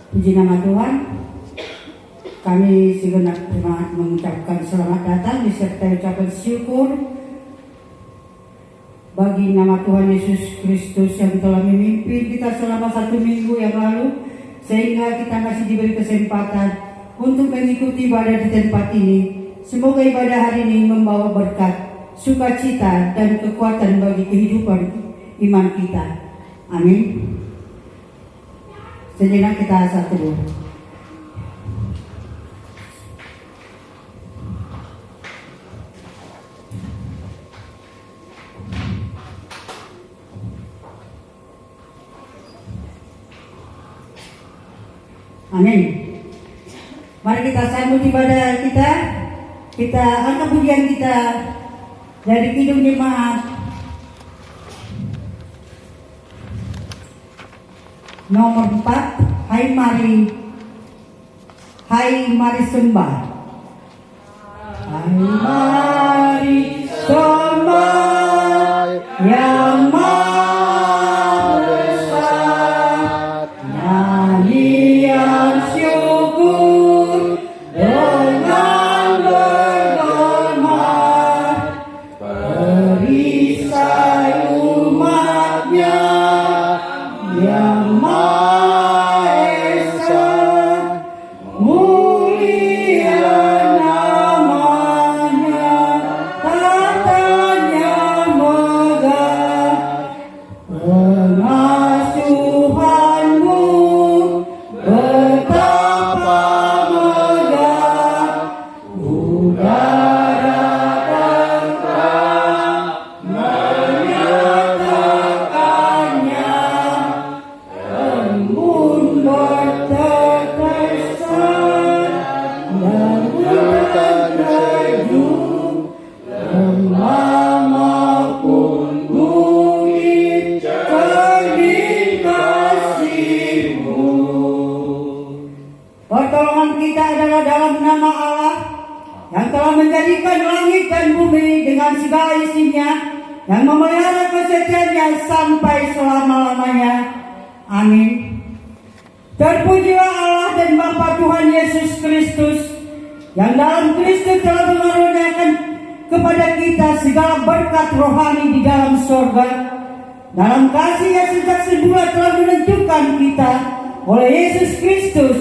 Puji nama Tuhan, kami segenap jemaat mengucapkan selamat datang disertai ucapan syukur bagi nama Tuhan Yesus Kristus yang telah memimpin kita selama 1 minggu yang lalu, sehingga kita masih diberi kesempatan untuk mengikuti ibadah di tempat ini. Semoga ibadah hari ini membawa berkat, sukacita, dan kekuatan bagi kehidupan iman kita. Amin. Sejenak kita satu dulu. Amin. Mari kita sambut ibadah kita. Kita angkat pujian kita dari Kidung Jemaat nomor 4, Hai mari sembah. Hai mari sembah yang Maha Besar, nyanyian syukur dengan bergema, perisai umatnya yang Maha Esa, mulia namanya, tatanya megah, pengasuhanmu betapa megah, udara dan terang menyatakannya, embun bertetesan dan hujan sejuk, lembah maupun bukit cermin kasih-Mu. Pertolongan kita adalah dalam nama Allah yang telah menjadikan langit dan bumi dengan segala isinya, yang memelihara kesetiaannya sampai selama-lamanya. Amin. Terpujilah Allah dan Bapa Tuhan Yesus Kristus, yang dalam Kristus telah mengaruniakan kepada kita segala berkat rohani di dalam surga. Dalam kasih-Nya sejak semula telah menentukan kita oleh Yesus Kristus,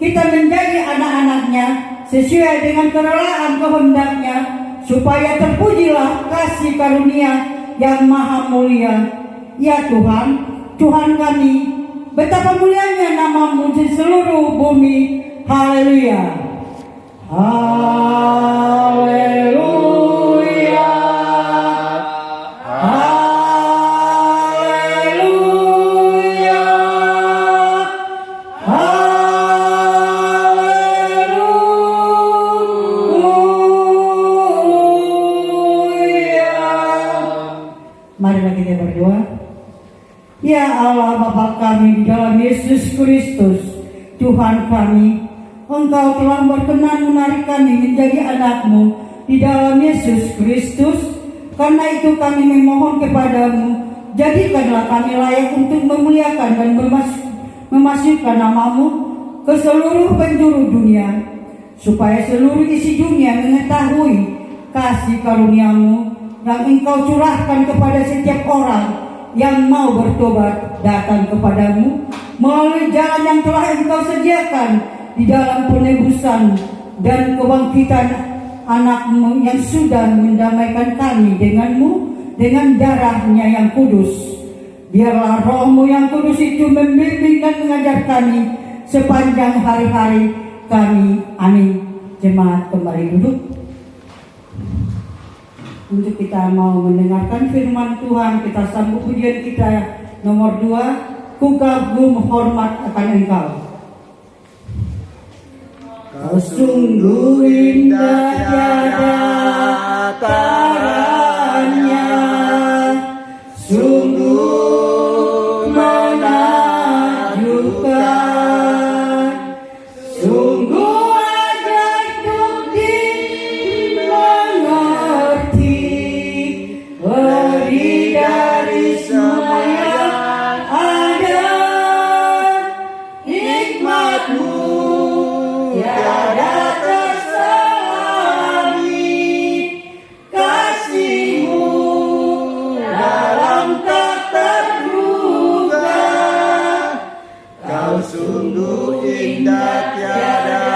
kita menjadi anak-anak-Nya sesuai dengan kerelaan kehendak-Nya, supaya terpujilah kasih karunia yang maha mulia. Ya Tuhan, Tuhan kami, betapa mulianya nama-Mu di seluruh bumi. Haleluya. Haleluya. Haleluya. Haleluya. Marilah kita berdoa. Ya Allah Bapa kami di dalam Yesus Kristus, Tuhan kami, Engkau telah berkenan menarik kami menjadi anak-Mu di dalam Yesus Kristus. Karena itu kami memohon kepada-Mu, jadikanlah kami layak untuk memuliakan dan memasukkan nama-Mu ke seluruh penjuru dunia, supaya seluruh isi dunia mengetahui kasih karunia-Mu yang Engkau curahkan kepada setiap orang yang mau bertobat datang kepada-Mu melalui jalan yang telah Engkau sediakan di dalam penebusan dan kebangkitan anak-Mu yang sudah mendamaikan kami dengan-Mu dengan darah-Nya yang kudus. Biarlah Roh-Mu yang kudus itu membimbing dan mengajar kami sepanjang hari-hari kami. Amin. Jemaat kembali duduk untuk kita mau mendengarkan firman Tuhan. Kita sambut pujian kita nomor 2, Ku kagum hormat akan Engkau. Kau sungguh indah tiada taranya, sungguh menakjubkan, sungguh ajaib untuk dimengerti, lebih dari semua yang ada, nikmat sungguh indah tiada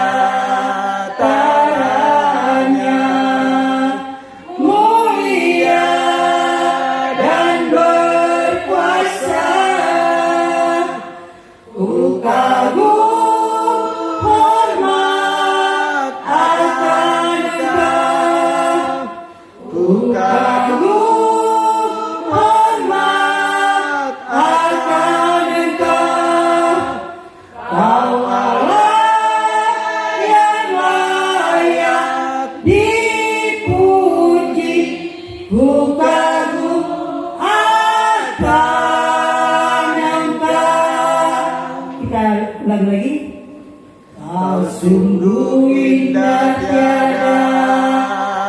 taranya, mulia dan berkuasa. Ku kagum hormat akan Engkau, ku kagum hormat akan Engkau. Kau Allah yang layak dipuji, ku kagum akan Engkau. Kita ulang lagi. Kau sungguh indah tiada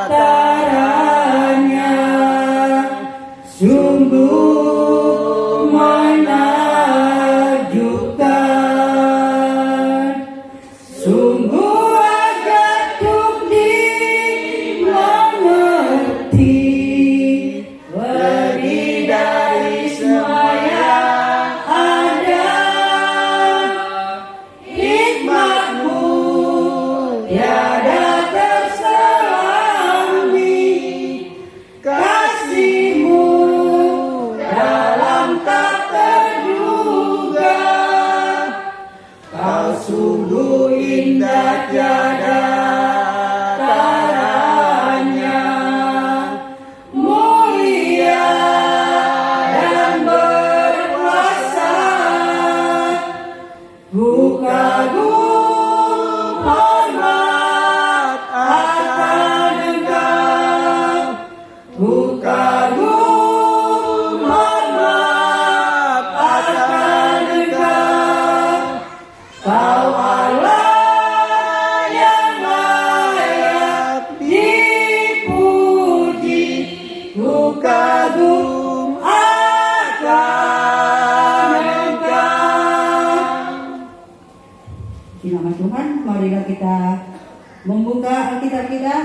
taranya, sungguh menakjubkan, sungguh agak untuk dimengerti, lebih dari semua yang ada. Hikmatmu tiada terselami, kasihmu dalam tak terduga. Kau sungguh indah tiada taranya, mulia dan berkuasa. Ku kagum hormat akan Engkau, ku kagum hormat akan Engkau. Kau Allah yang layak dipuji, ku kagum akan Engkau. Di nama Tuhan, marilah kita membuka Alkitab kita.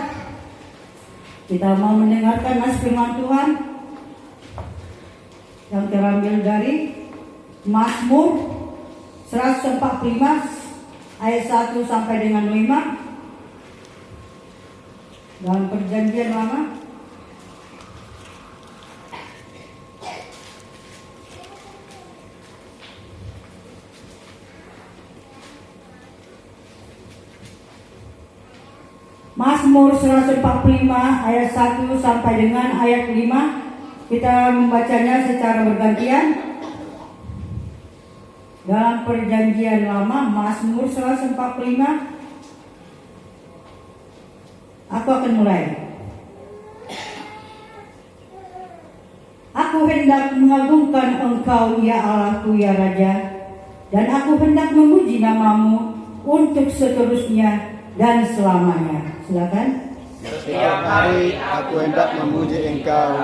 Kita mau mendengarkan nas firman Tuhan yang terambil dari Mazmur 145 ayat 1 sampai dengan 5 dalam Perjanjian Lama. Mazmur 145 ayat 1 sampai dengan ayat 5. Kita membacanya secara bergantian. Dalam Perjanjian Lama, Mazmur 145. Aku akan mulai. Aku hendak mengagungkan Engkau, ya Allahku, ya Raja, dan aku hendak memuji namamu untuk seterusnya dan selamanya. Silakan. Setiap hari aku hendak memuji Engkau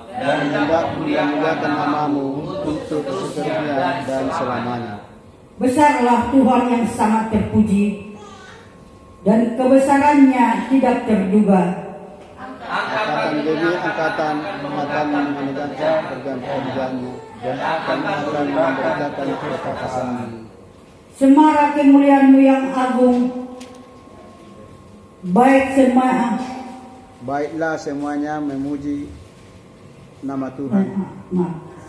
dan hendak memuliakan namamu untuk seterusnya dan selamanya. Besarlah Tuhan yang sangat terpuji, dan kebesarannya tidak terduga. Angkatan demi angkatan akan menegakkan perjanjianmu dan akan memberitakan ketetapanmu. Semarak kemuliaanmu yang agung, baiklah semuanya memuji nama Tuhan.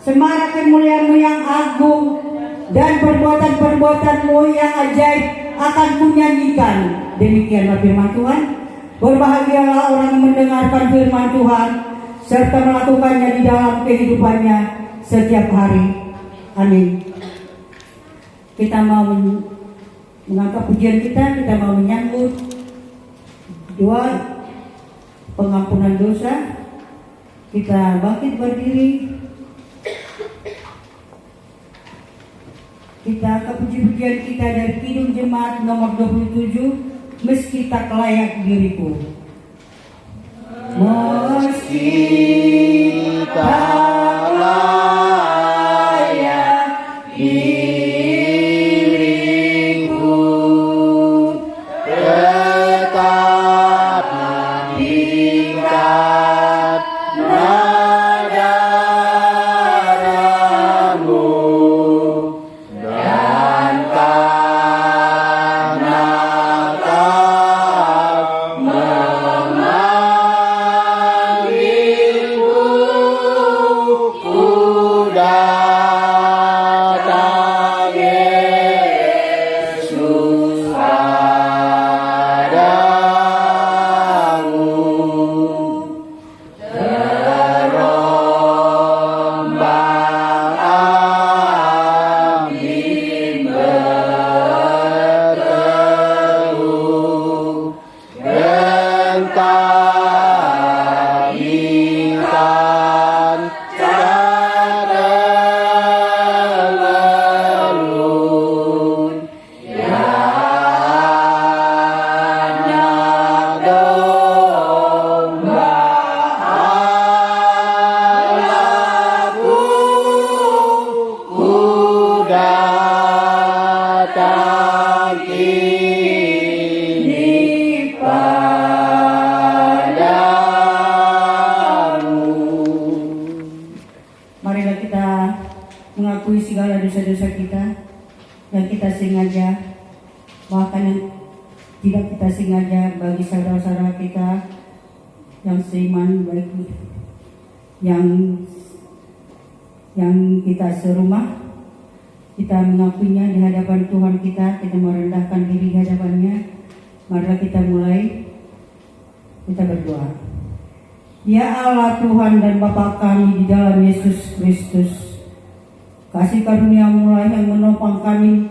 Semarak kemuliaanmu yang agung dan perbuatan-perbuatanmu yang ajaib akan kunyanyikan. Demikianlah firman Tuhan. Berbahagialah orang yang mendengarkan firman Tuhan serta melakukannya di dalam kehidupannya setiap hari. Amin. Kita mau mengangkat pujian kita mau menyambut doa pengampunan dosa. Kita bangkit berdiri. Kita angkat puji-pujian kita dari Kidung Jemaat nomor 27, meski tak layak diriku. Meski tak layak diriku, tetap mengikat nadamu dan yang kita sengaja, bahkan yang tidak kita sengaja, bagi saudara-saudara kita yang seiman, bagi yang kita serumah, kita mengakuinya di hadapan Tuhan kita merendahkan diri di hadapannya. Mari kita mulai, kita berdoa. Ya Allah Tuhan dan Bapa kami di dalam Yesus Kristus, kasih karunia mulai yang menopang kami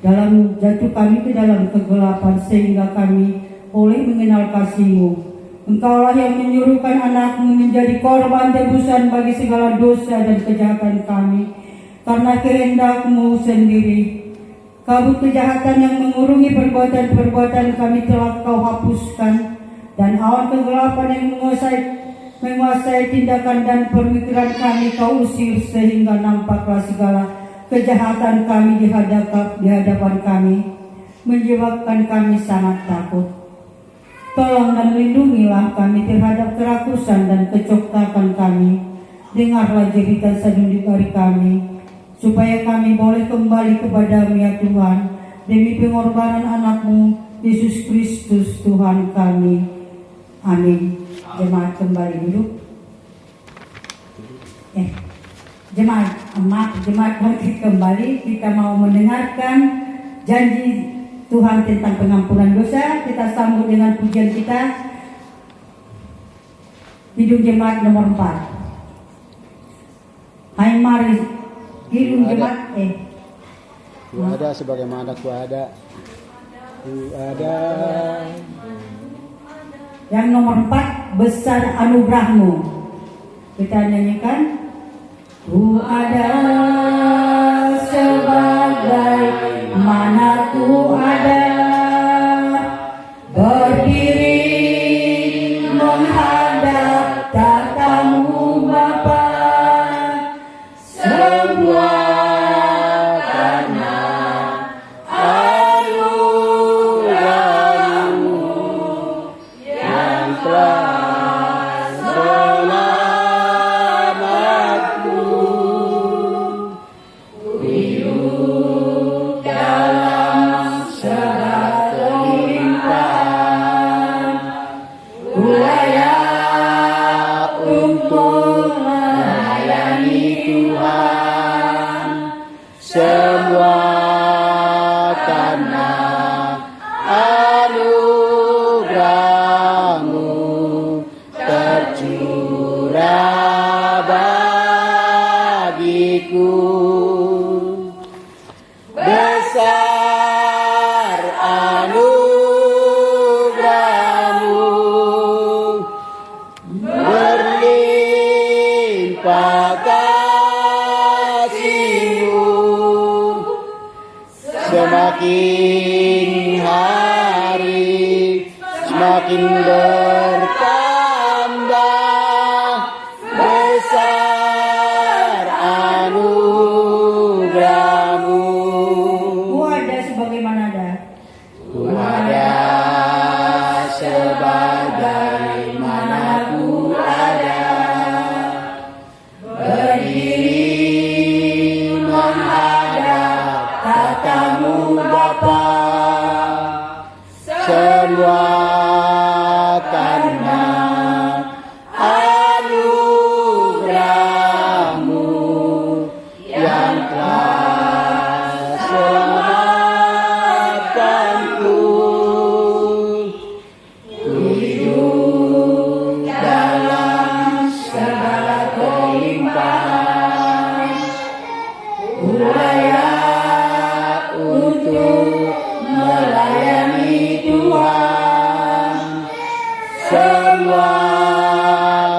dalam jatuh kami ke dalam kegelapan, sehingga kami boleh mengenal kasih-Mu. Engkaulah yang menyuruhkan anak-Mu menjadi korban tebusan bagi segala dosa dan kejahatan kami. Karena kehendak-Mu sendiri, kabut kejahatan yang mengurungi perbuatan-perbuatan kami telah Kau hapuskan, dan awan kegelapan yang menguasai tindakan dan pemikiran kami Kau usir, sehingga nampaklah segala kejahatan kami di hadapan kami, menyebabkan kami sangat takut. Tolong dan lindungilah kami terhadap kerakusan dan kecoktakan kami. Dengarlah jeritan seduh dari kami, supaya kami boleh kembali kepada-Mu ya Tuhan, demi pengorbanan anak-Mu Yesus Kristus Tuhan kami. Amin. Jemaat kembali duduk. Jemaat bangkit kembali. Kita mau mendengarkan janji Tuhan tentang pengampunan dosa. Kita sambut dengan pujian kita. Hidung jemaat nomor 4. Hai mari hidung jemaat. Ku ada sebagaimana ku ada. Ku ada. Yang nomor 4, besar anugerah-Mu. Kita nyanyikan. Ku ada sebagai mana ku ada, berdiri menghadap tatamu Bapa, semua karena anugerah-Mu yang telah selamatku. Hidup dalam segala kelimpahan, ku layak untuk melayani Tuhan. Semua karena anugerah-Mu tercurah bagiku. Besar anugerah-Mu, berlimpah kasih-Mu, semakin hari semakin bertambah. Besar anugerah-Mu. Ku ada sebagaimana ada. Ku ada sebagaimana ku ada, berdiri menghadap tatamu Bapa, semua karena anugerah-Mu yang telah selamatkanku. Ku hidup dalam segala kelimpahan, ku layak untuk melayani Tuhan. Semua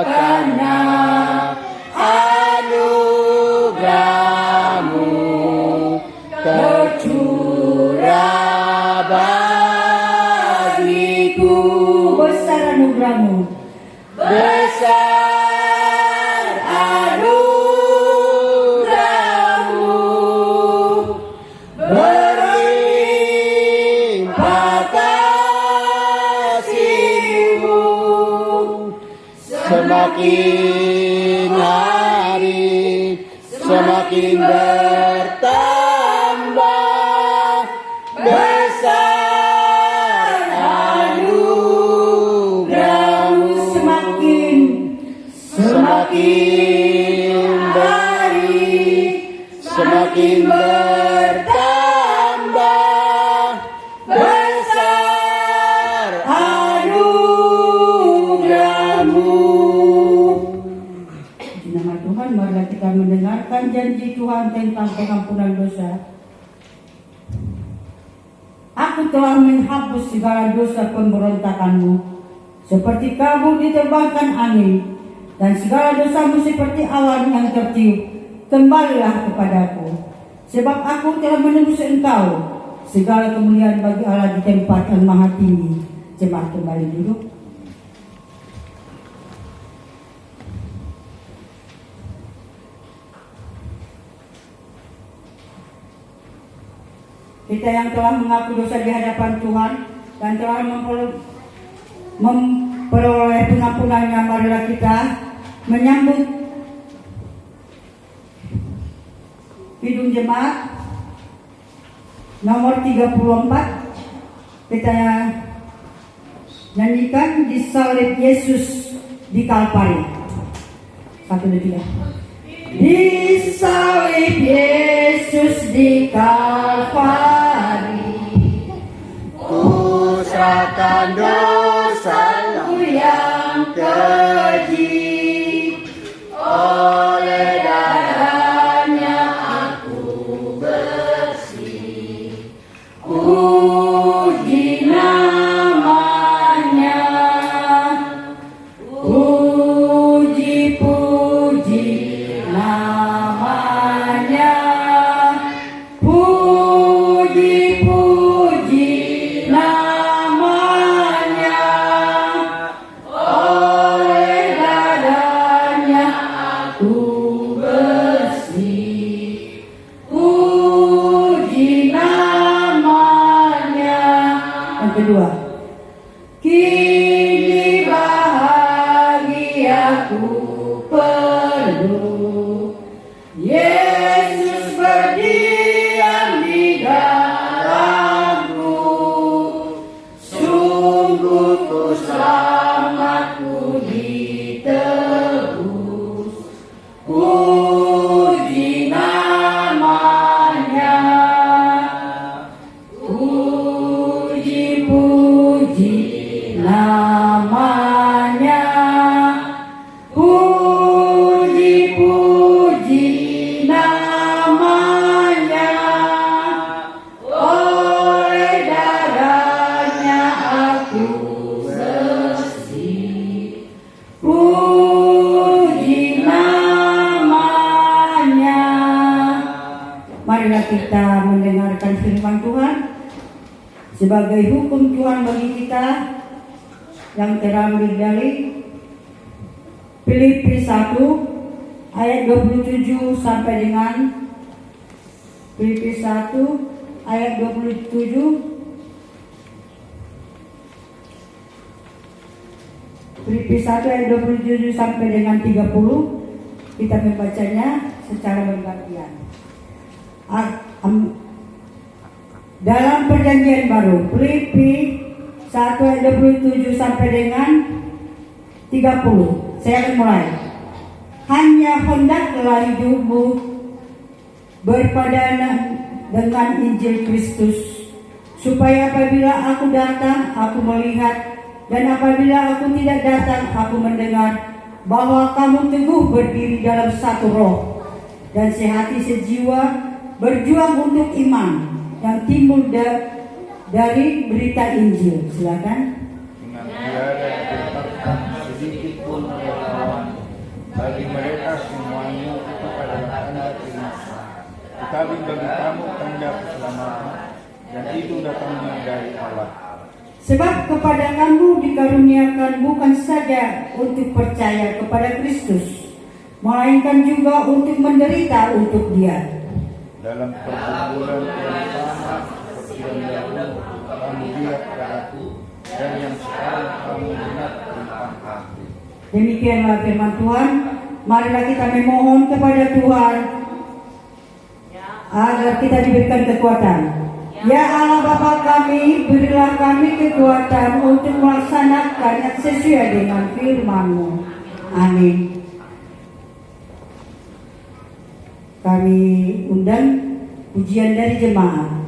karena anugerah-Mu tercurah bagiku. Besar anugerah-Mu. Besar anugerah-Mu, berlimpah kasih-Mu, semakin hari semakin bertambah. janji Tuhan tentang pengampunan dosa. Aku telah menghapus segala dosa pemberontakanmu, seperti kabut diterbangkan angin, dan segala dosamu seperti awan yang tertiup. Kembalilah kepadaku, sebab aku telah menebus engkau. Segala kemuliaan bagi Allah di tempat yang maha tinggi. Jemaat kembali duduk. Kita yang telah mengaku dosa di hadapan Tuhan dan telah memperoleh pengampunannya, marilah kita menyambut Kidung Jemaat nomor 34. Kita nyanyikan Disalib Yesus di Kalpari. 1, 2, 3. Disalib Yesus di Kalpari, Ku serahkan dosaku yang keji, oleh darahnya aku bersih. puji namanya, puji namanya, puji namanya. Oleh dadanya aku bersih, puji namanya. Yang kedua, kini bahagiaku penuh, Yesus berdiam di dalamku. Sungguh ku selamat, ku ditebus, puji namanya, puji namanya, puji namanya. Oleh darahnya aku bersih, puji namanya. Marilah kita mendengarkan firman Tuhan sebagai hukum Tuhan bagi kita yang terambil dari Filipi 1 ayat 27 sampai dengan Filipi 1 ayat 27. Filipi 1 ayat 27 sampai dengan 30. Kita membacanya secara bergantian. Dalam perjanjian baru, Filipi 1 ayat 27 sampai dengan 30. Saya akan mulai. Hanya hendaklah hidupmu berpadanan dengan Injil Kristus, supaya apabila aku datang, aku melihat, dan apabila aku tidak datang, aku mendengar bahwa kamu teguh berdiri dalam satu roh dan sehati sejiwa, berjuang untuk iman yang timbul dari berita Injil. Silakan. Dengan tiada ditetapkan sedikit pun relawan bagi mereka semuanya itu adalah tanda kehinaan, tetapi bagi kamu tanda keselamatan, dan itu datangnya dari Allah. Sebab kepada kamu dikaruniakan bukan saja untuk percaya kepada Kristus, melainkan juga untuk menderita untuk Dia. Dalam pergumulan yang sama seperti yang dahulu kamu lihat padaku, dan yang sekarang kamu lihat tentang aku. Demikianlah firman Tuhan. Marilah kita memohon kepada Tuhan agar kita diberikan kekuatan. Ya Allah Bapa kami, berilah kami kekuatan untuk melaksanakan yang sesuai dengan firman-Mu. Amin. Kami undang pujian dari jemaat.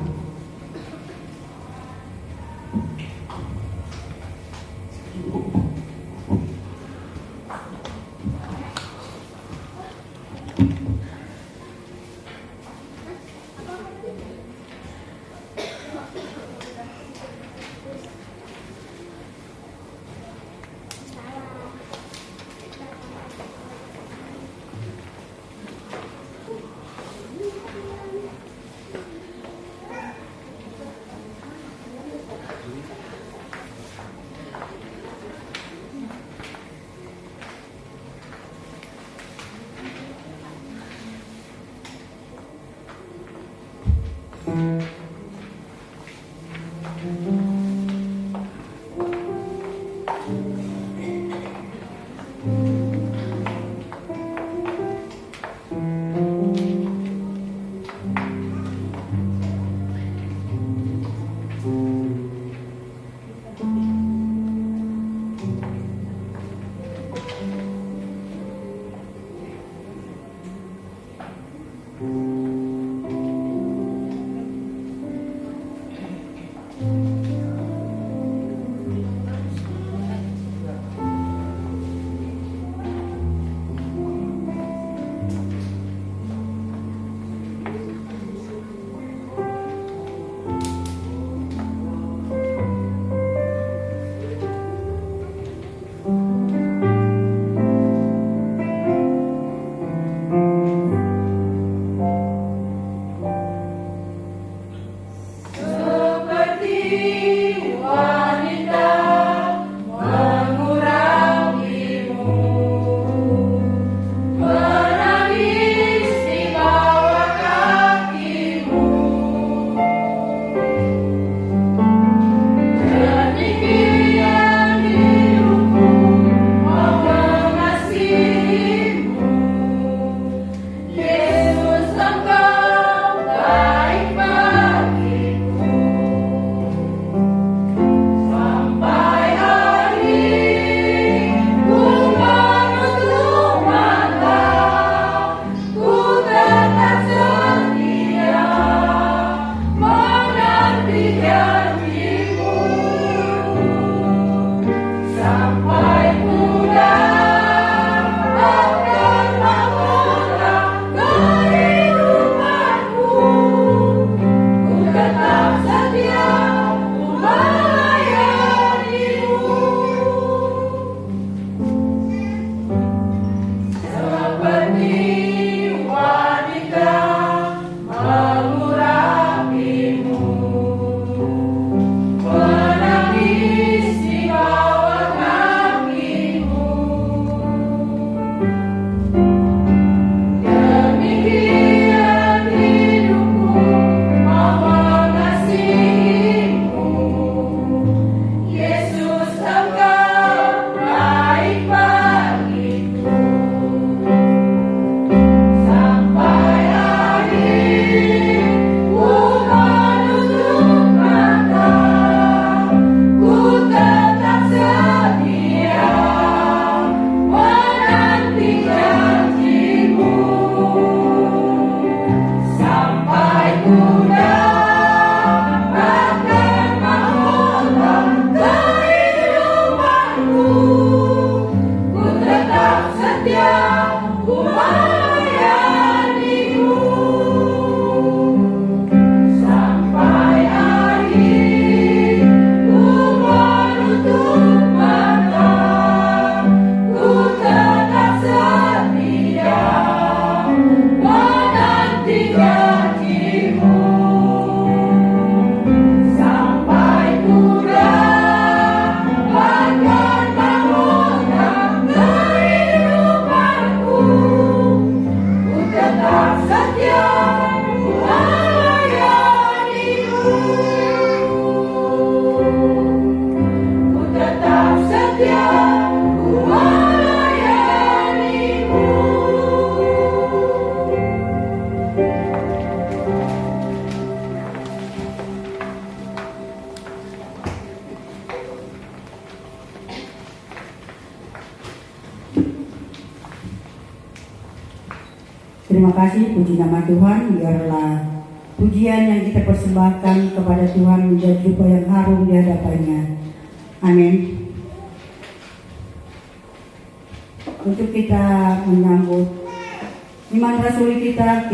Terima kasih, puji nama Tuhan. Biarlah pujian yang kita persembahkan kepada Tuhan menjadi rupa yang harum di hadapannya. Amin. Untuk kita menyambut iman rasuli kita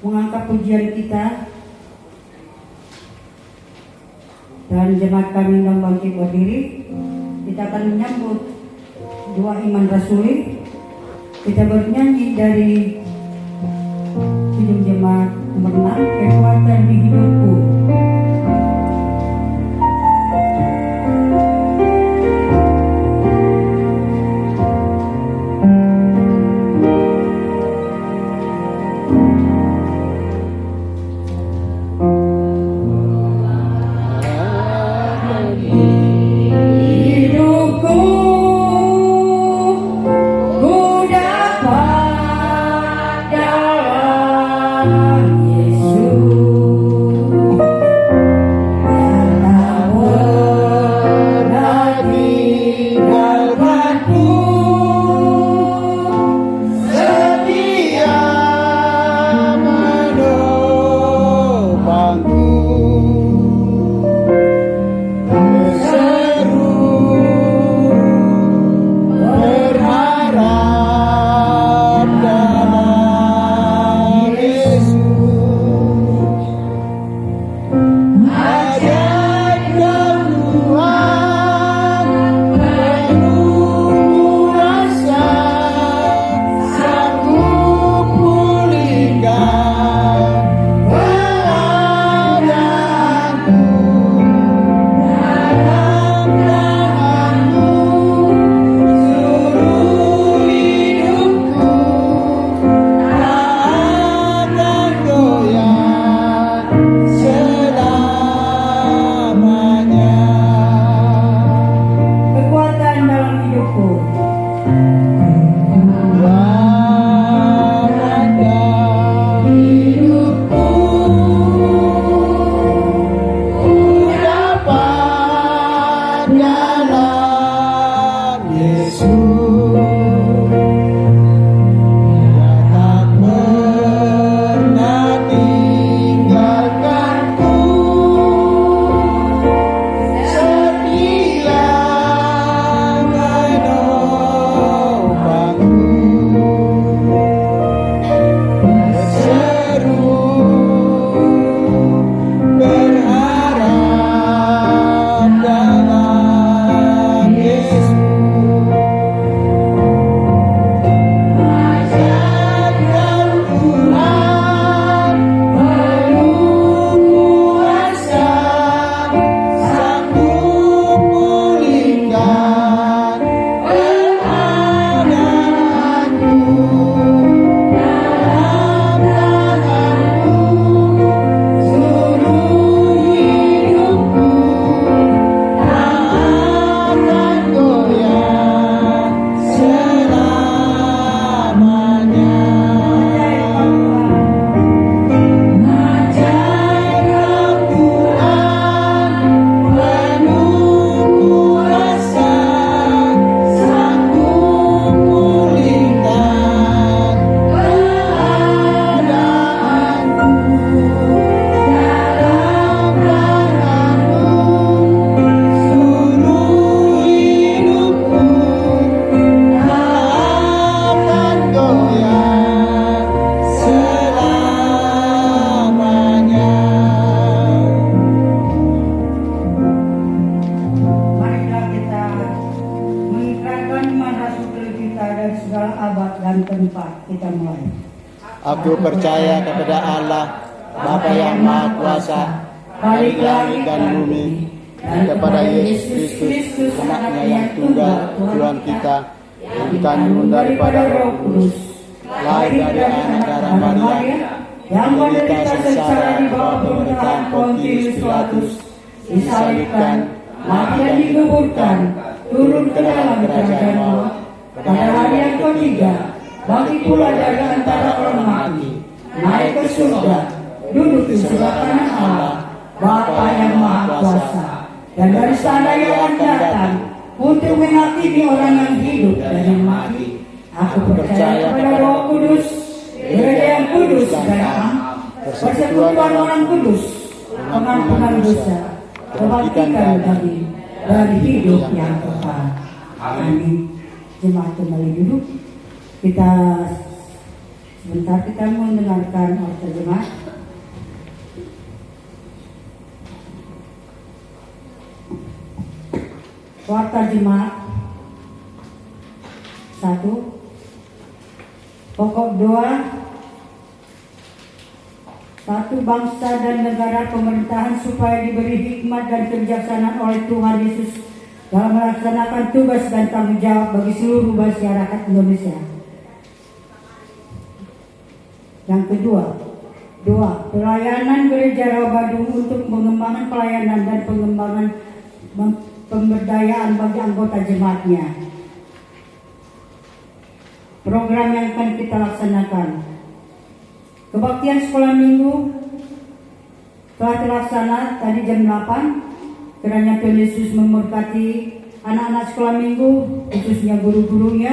mengangkat pujian kita, dan jemaat kami yang bangkit berdiri, kita akan menyambut dua iman rasuli. Kita bernyanyi dari Ujung Jemaat nomor 6, Kekuatan di Hidupku. Yesus Aku percaya kepada Allah, Bapa yang Maha Kuasa, Khalik langit dan bumi, dan kepada Yesus Kristus, anaknya yang tunggal, Tuhan kita, yang dikandung daripada Roh Kudus, lahir dari anak darah Maria, yang menderita sengsara di bawah pemerintahan Pontius Pilatus, disalibkan, mati dan dikuburkan, turun ke dalam kerajaan maut, pada hari yang ketiga, bangkit pula dari antara orang mati, naik ke surga, duduk di sebelah kanan Allah, Bapa yang Maha Kuasa, dan dari sana ia akan datang untuk menghakimi orang yang hidup dan yang mati. Aku percaya kepada Roh Kudus, Gereja yang kudus dan am, persekutuan orang kudus, pengampunan dosa, kebangkitan dari hidup yang kekal. Amin. Jemaat kembali duduk. Kita sebentar kita mendengarkan ordo jemaat. Warta jemaat 1. Pokok doa: satu bangsa dan negara pemerintahan supaya diberi hikmat dan kebijaksanaan oleh Tuhan Yesus dalam melaksanakan tugas dan tanggung jawab bagi seluruh masyarakat Indonesia. Yang kedua, doa pelayanan Gereja Rawabadung untuk pengembangan pelayanan dan pengembangan pemberdayaan bagi anggota jemaatnya. Program yang akan kita laksanakan: kebaktian sekolah minggu telah terlaksana tadi jam 8. Kiranya Tuhan Yesus memberkati anak-anak sekolah minggu, khususnya guru-gurunya,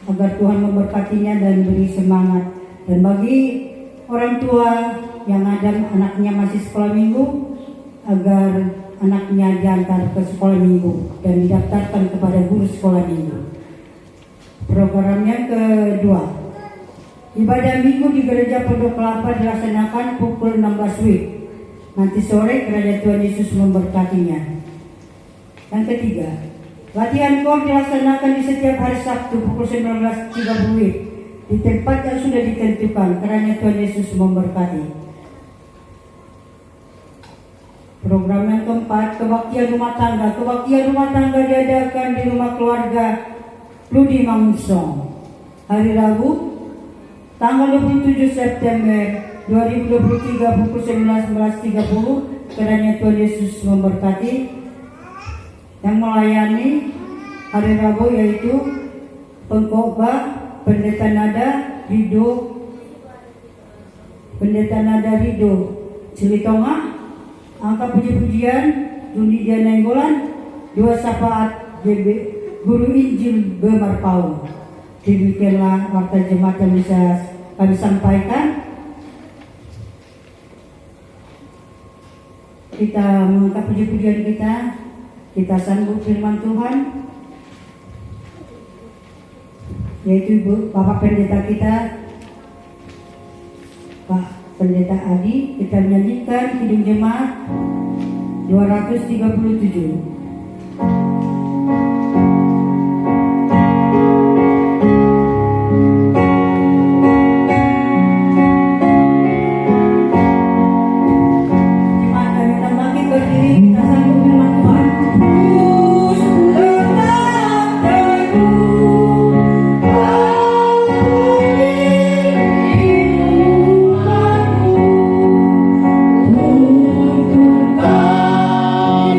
agar Tuhan memberkatinya dan beri semangat. Dan bagi orang tua yang ada anaknya masih sekolah minggu, agar anaknya diantar ke sekolah minggu dan didaftarkan kepada guru sekolah minggu. Programnya kedua, ibadah minggu di Gereja Pondok Kelapa dilaksanakan pukul 16 WIB. Nanti sore Kerajaan Tuhan Yesus memberkatinya. Yang ketiga, latihan KOR dilaksanakan di setiap hari Sabtu pukul 19.30 WIB di tempat yang sudah ditentukan. Kerajaan Tuhan Yesus memberkati. Program yang keempat, kebaktian rumah tangga. Kebaktian rumah tangga diadakan di rumah keluarga Ludi Mangunsong hari Rabu tanggal 27 September 2023 pukul 19.30. Kiranya Tuhan Yesus memberkati. Yang melayani hari Rabu yaitu pengkhotbah Pendeta Nada Rido Cilitonga, angka puji-pujian Dunia Diana Nenggolan, 2 syafaat Guru Injil Gemar Paul. Demikianlah warta jemaat yang bisa kami sampaikan. Kita mengangkat puji-pujian kita sambut firman Tuhan, yaitu Bapak Pendeta kita, Pak Pendeta Adi. Kita menyanyikan Kidung Jemaat 237.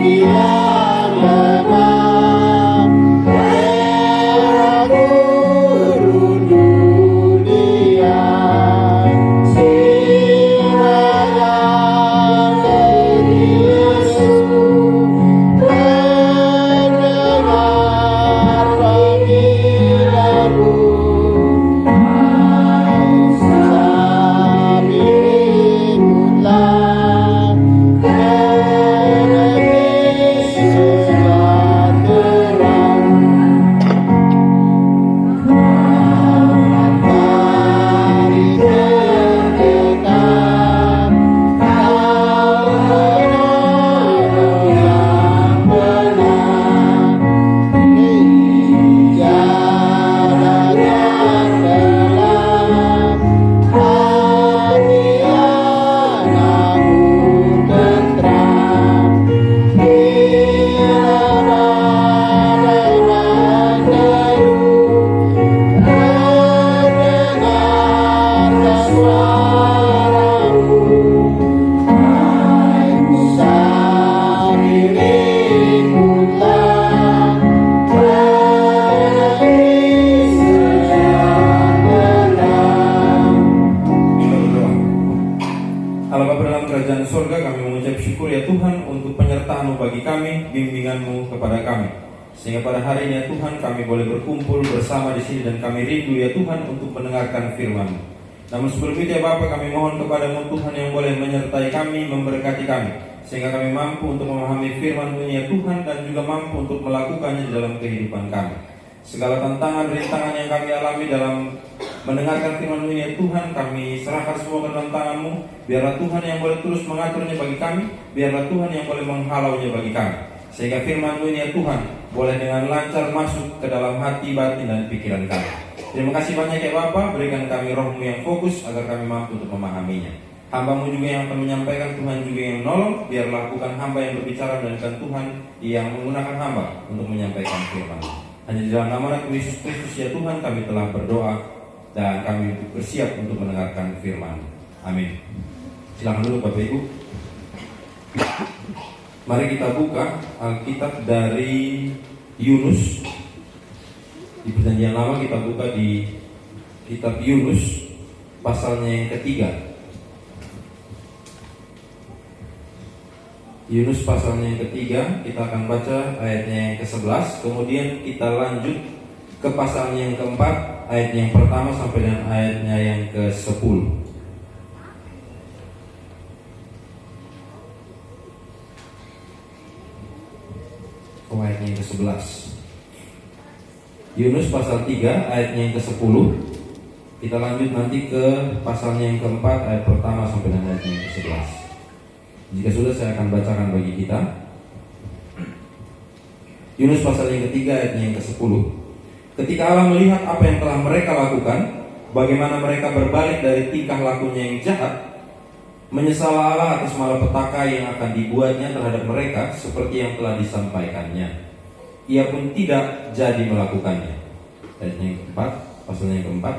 Yeah. juga kami mengucap syukur ya Tuhan untuk penyertaan-Mu bagi kami, bimbingan-Mu kepada kami. Sehingga pada hari ini ya Tuhan kami boleh berkumpul bersama di sini dan kami rindu ya Tuhan untuk mendengarkan firman-Mu. Namun sebelum itu ya Bapa, kami mohon kepada-Mu Tuhan yang boleh menyertai kami, memberkati kami, sehingga kami mampu untuk memahami firman-Mu ya Tuhan dan juga mampu untuk melakukannya dalam kehidupan kami. Segala tantangan, rintangan yang kami alami dalam mendengarkan firman-Mu ya Tuhan, kami serahkan semua ke dalam tangan-Mu. Biarlah Tuhan yang boleh terus mengaturnya bagi kami, biarlah Tuhan yang boleh menghalaunya bagi kami, sehingga firman-Mu ya Tuhan boleh dengan lancar masuk ke dalam hati, batin, dan pikiran kami. Terima kasih banyak ya Bapa, berikan kami roh-Mu yang fokus agar kami mampu untuk memahaminya. Hamba-Mu juga yang akan menyampaikan, Tuhan juga yang menolong. Biarlah bukan hamba yang berbicara, melainkan Tuhan yang menggunakan hamba untuk menyampaikan firman-Mu. Hanya di dalam nama Tuhan Yesus Kristus ya Tuhan kami telah berdoa dan kami bersiap untuk mendengarkan firman. Amin. Silakan dulu Bapak Ibu. Mari kita buka Alkitab dari Yunus. Di Perjanjian Lama kita buka di kitab Yunus pasalnya yang ketiga. Yunus pasalnya yang ketiga, kita akan baca ayatnya yang ke-11. Kemudian kita lanjut ke pasalnya yang keempat, ayatnya yang pertama sampai dengan ayatnya yang ke-10. Ayatnya yang ke-11. Yunus pasal 3 ayatnya yang ke-10. Kita lanjut nanti ke pasalnya yang keempat, ayat pertama sampai dengan ayatnya yang ke-11. Jika sudah, saya akan bacakan bagi kita. Yunus pasal yang ketiga ayatnya yang ke-10. Ketika Allah melihat apa yang telah mereka lakukan, bagaimana mereka berbalik dari tingkah lakunya yang jahat, menyesal Allah atas malapetaka yang akan dibuatnya terhadap mereka seperti yang telah disampaikannya. Ia pun tidak jadi melakukannya. Ayatnya yang keempat, pasalnya yang keempat.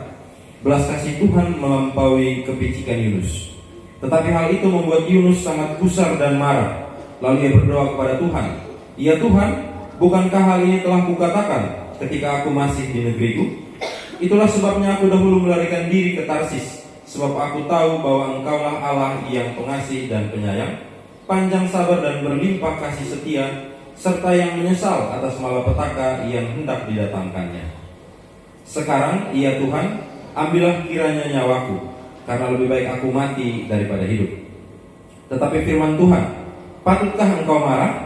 Belas kasih Tuhan melampaui kepicikan Yunus. Tetapi hal itu membuat Yunus sangat gusar dan marah. Lalu ia berdoa kepada Tuhan, "Ya Tuhan, bukankah hal ini telah kukatakan ketika aku masih di negeriku? Itulah sebabnya aku dahulu melarikan diri ke Tarsis, sebab aku tahu bahwa Engkaulah Allah yang pengasih dan penyayang, panjang sabar dan berlimpah kasih setia, serta yang menyesal atas malapetaka yang hendak didatangkannya. Sekarang, ya Tuhan, ambillah kiranya nyawaku, karena lebih baik aku mati daripada hidup." Tetapi firman Tuhan, "Patutkah engkau marah?"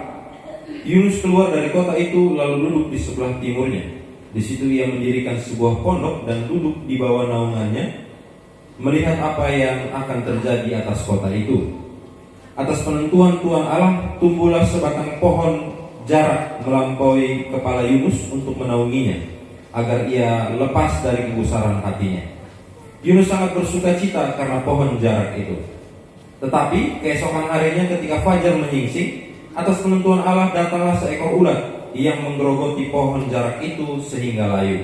Yunus keluar dari kota itu lalu duduk di sebelah timurnya. Di situ ia mendirikan sebuah pondok dan duduk di bawah naungannya, melihat apa yang akan terjadi atas kota itu. Atas penentuan Tuhan Allah tumbuhlah sebatang pohon jarak melampaui kepala Yunus untuk menaunginya, agar ia lepas dari kegusaran hatinya. Yunus sangat bersuka cita karena pohon jarak itu. Tetapi keesokan harinya ketika fajar menyingsing, atas penentuan Allah datanglah seekor ulat yang menggerogoti pohon jarak itu sehingga layu.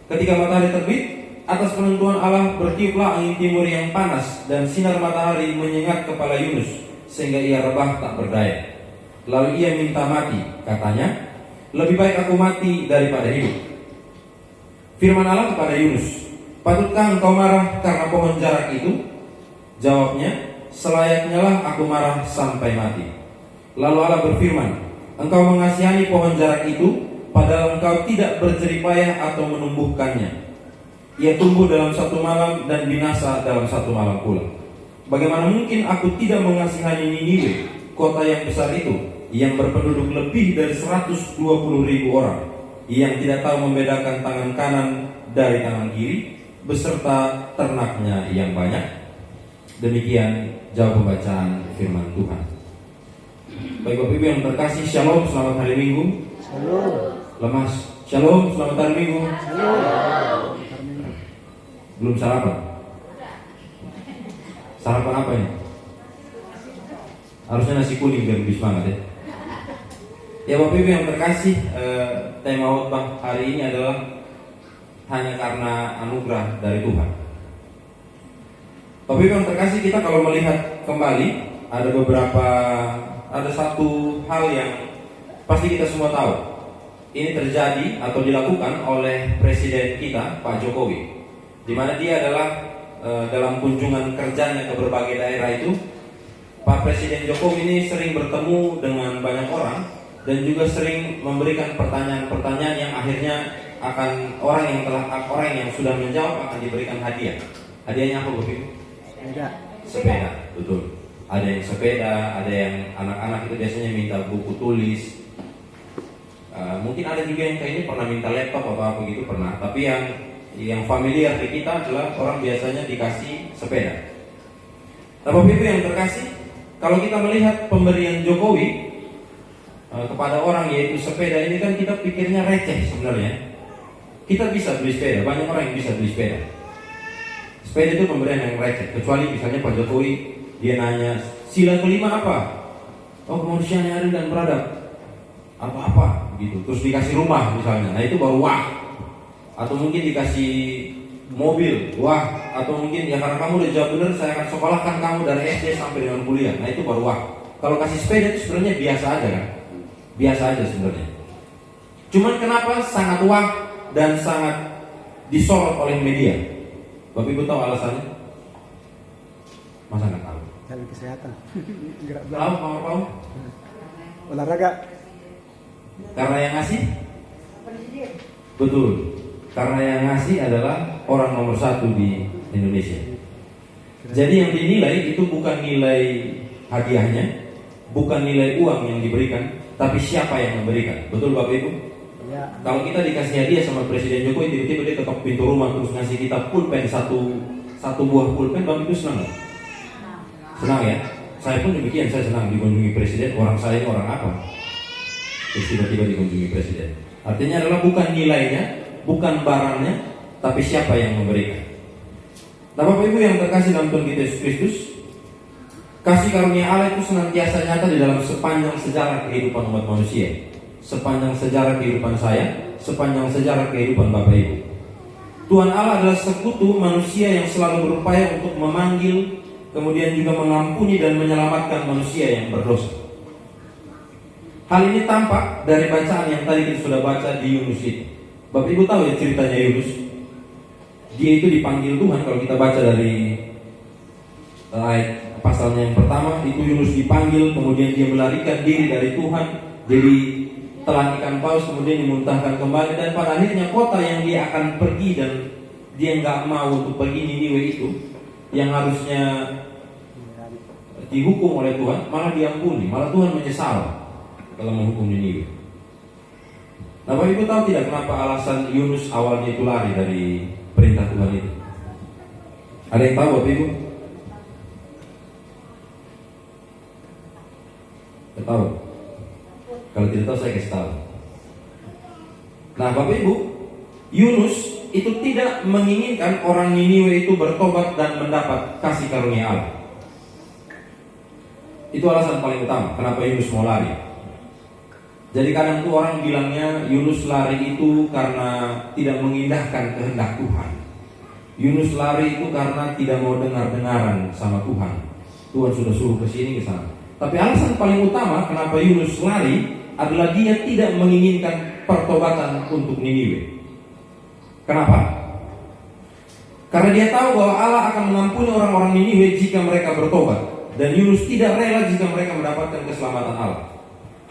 Ketika matahari terbit, atas penentuan Allah bertiuplah angin timur yang panas, dan sinar matahari menyengat kepala Yunus sehingga ia rebah tak berdaya. Lalu ia minta mati, katanya, "Lebih baik aku mati daripada hidup." Firman Allah kepada Yunus, "Patutkah engkau marah karena pohon jarak itu?" Jawabnya, "Selayaknya lah aku marah sampai mati." Lalu Allah berfirman, "Engkau mengasihani pohon jarak itu, padahal engkau tidak berjeripayah atau menumbuhkannya. Ia tumbuh dalam satu malam dan binasa dalam satu malam pula. Bagaimana mungkin aku tidak mengasihani Niniwe, kota yang besar itu, yang berpenduduk lebih dari 120.000 orang, yang tidak tahu membedakan tangan kanan dari tangan kiri, beserta ternaknya yang banyak." Demikian jawab pembacaan firman Tuhan. Baik Bapak Ibu yang terkasih, Shalom, selamat hari Minggu. Shalom. Lemas, Shalom, selamat hari Minggu. Shalom. Belum sarapan? Sarapan apa ini? Harusnya nasi kuning biar lebih semangat ya. Ya Bapak Ibu yang terkasih, tema khotbah hari ini adalah hanya karena anugerah dari Tuhan. Bapak Ibu yang terkasih, kita kalau melihat kembali ada satu hal yang pasti kita semua tahu. Ini terjadi atau dilakukan oleh Presiden kita, Pak Jokowi, di mana dia adalah dalam kunjungan kerjanya ke berbagai daerah itu Pak Presiden Jokowi ini sering bertemu dengan banyak orang dan juga sering memberikan pertanyaan-pertanyaan yang akhirnya akan orang yang sudah menjawab akan diberikan hadiah. Hadiahnya apa Bu? Sepeda, betul. Ada yang sepeda, ada yang anak-anak itu biasanya minta buku tulis. Mungkin ada juga yang kayak ini pernah minta laptop atau apa gitu pernah. Tapi yang familiar di kita adalah orang biasanya dikasih sepeda. Nah, Bapak Ibu yang terkasih, kalau kita melihat pemberian Jokowi kepada orang yaitu sepeda ini kan kita pikirnya receh sebenarnya. Kita bisa beli sepeda, banyak orang yang bisa beli sepeda. Sepeda itu pemberian yang receh. Kecuali misalnya Pak Jokowi dia nanya sila kelima apa? Oh, kemanusiaan yang adil dan beradab. Apa-apa gitu. Terus dikasih rumah misalnya. Nah itu baru wah. Atau mungkin dikasih mobil, wah. Atau mungkin ya karena kamu udah jawab benar, saya akan sekolahkan kamu dari SD sampai dengan kuliah. Nah itu baru wah. Kalau kasih sepeda itu sebenarnya biasa aja kan? Biasa aja sebenarnya. Cuman kenapa sangat wah dan sangat disorot oleh media? Bapak Ibu tahu alasannya? Masa nggak tahu? Jalan kesehatan. Gerak Tahu? olahraga. Karena yang ngasih? Betul. Karena yang ngasih adalah orang nomor 1 di Indonesia. Jadi yang dinilai itu bukan nilai hadiahnya, bukan nilai uang yang diberikan, tapi siapa yang memberikan. Betul Bapak Ibu? Ya. Kalau kita dikasih hadiah sama Presiden Jokowi, tiba-tiba dia ketok pintu rumah terus ngasih kita pulpen satu buah pulpen, Bapak Ibu senang nggak? Senang ya? Saya pun demikian, saya senang dikunjungi Presiden. Orang saya ini orang apa? Terus tiba-tiba dikunjungi Presiden. Artinya adalah bukan nilainya, bukan barangnya, tapi siapa yang memberikan. Nah Bapak Ibu yang terkasih dalam Tuhan kita Yesus Kristus, kasih karunia Allah itu senantiasa nyata di dalam sepanjang sejarah kehidupan umat manusia, sepanjang sejarah kehidupan saya, sepanjang sejarah kehidupan Bapak Ibu. Tuhan Allah adalah sekutu manusia yang selalu berupaya untuk memanggil, kemudian juga mengampuni dan menyelamatkan manusia yang berdosa. Hal ini tampak dari bacaan yang tadi kita sudah baca di Yunus itu. Bapak Ibu tahu ya ceritanya Yunus? Dia itu dipanggil Tuhan. Kalau kita baca dari ayat pasalnya yang pertama, itu Yunus dipanggil, kemudian dia melarikan diri dari Tuhan, jadi telan ikan paus, kemudian dimuntahkan kembali, dan pada akhirnya kota yang dia akan pergi dan dia nggak mau untuk pergi, Niniwe itu, yang harusnya dihukum oleh Tuhan, malah diampuni, malah Tuhan menyesal kalau menghukum Niniwe. Nah, Bapak Ibu tahu tidak kenapa alasan Yunus awalnya itu lari dari perintah Tuhan itu? Ada yang tahu Bapak Ibu? Tidak tahu? Kalau tidak tahu saya kasih tahu. Nah Bapak Ibu, Yunus itu tidak menginginkan orang Niniwe itu bertobat dan mendapat kasih karunia Allah. Itu alasan paling utama kenapa Yunus mau lari. Jadi kadang tuh orang bilangnya Yunus lari itu karena tidak mengindahkan kehendak Tuhan. Yunus lari itu karena tidak mau dengar-dengaran sama Tuhan. Tuhan sudah suruh ke sini ke sana. Tapi alasan paling utama kenapa Yunus lari adalah dia tidak menginginkan pertobatan untuk Niniwe. Kenapa? Karena dia tahu bahwa Allah akan mengampuni orang-orang Niniwe jika mereka bertobat, dan Yunus tidak rela jika mereka mendapatkan keselamatan Allah.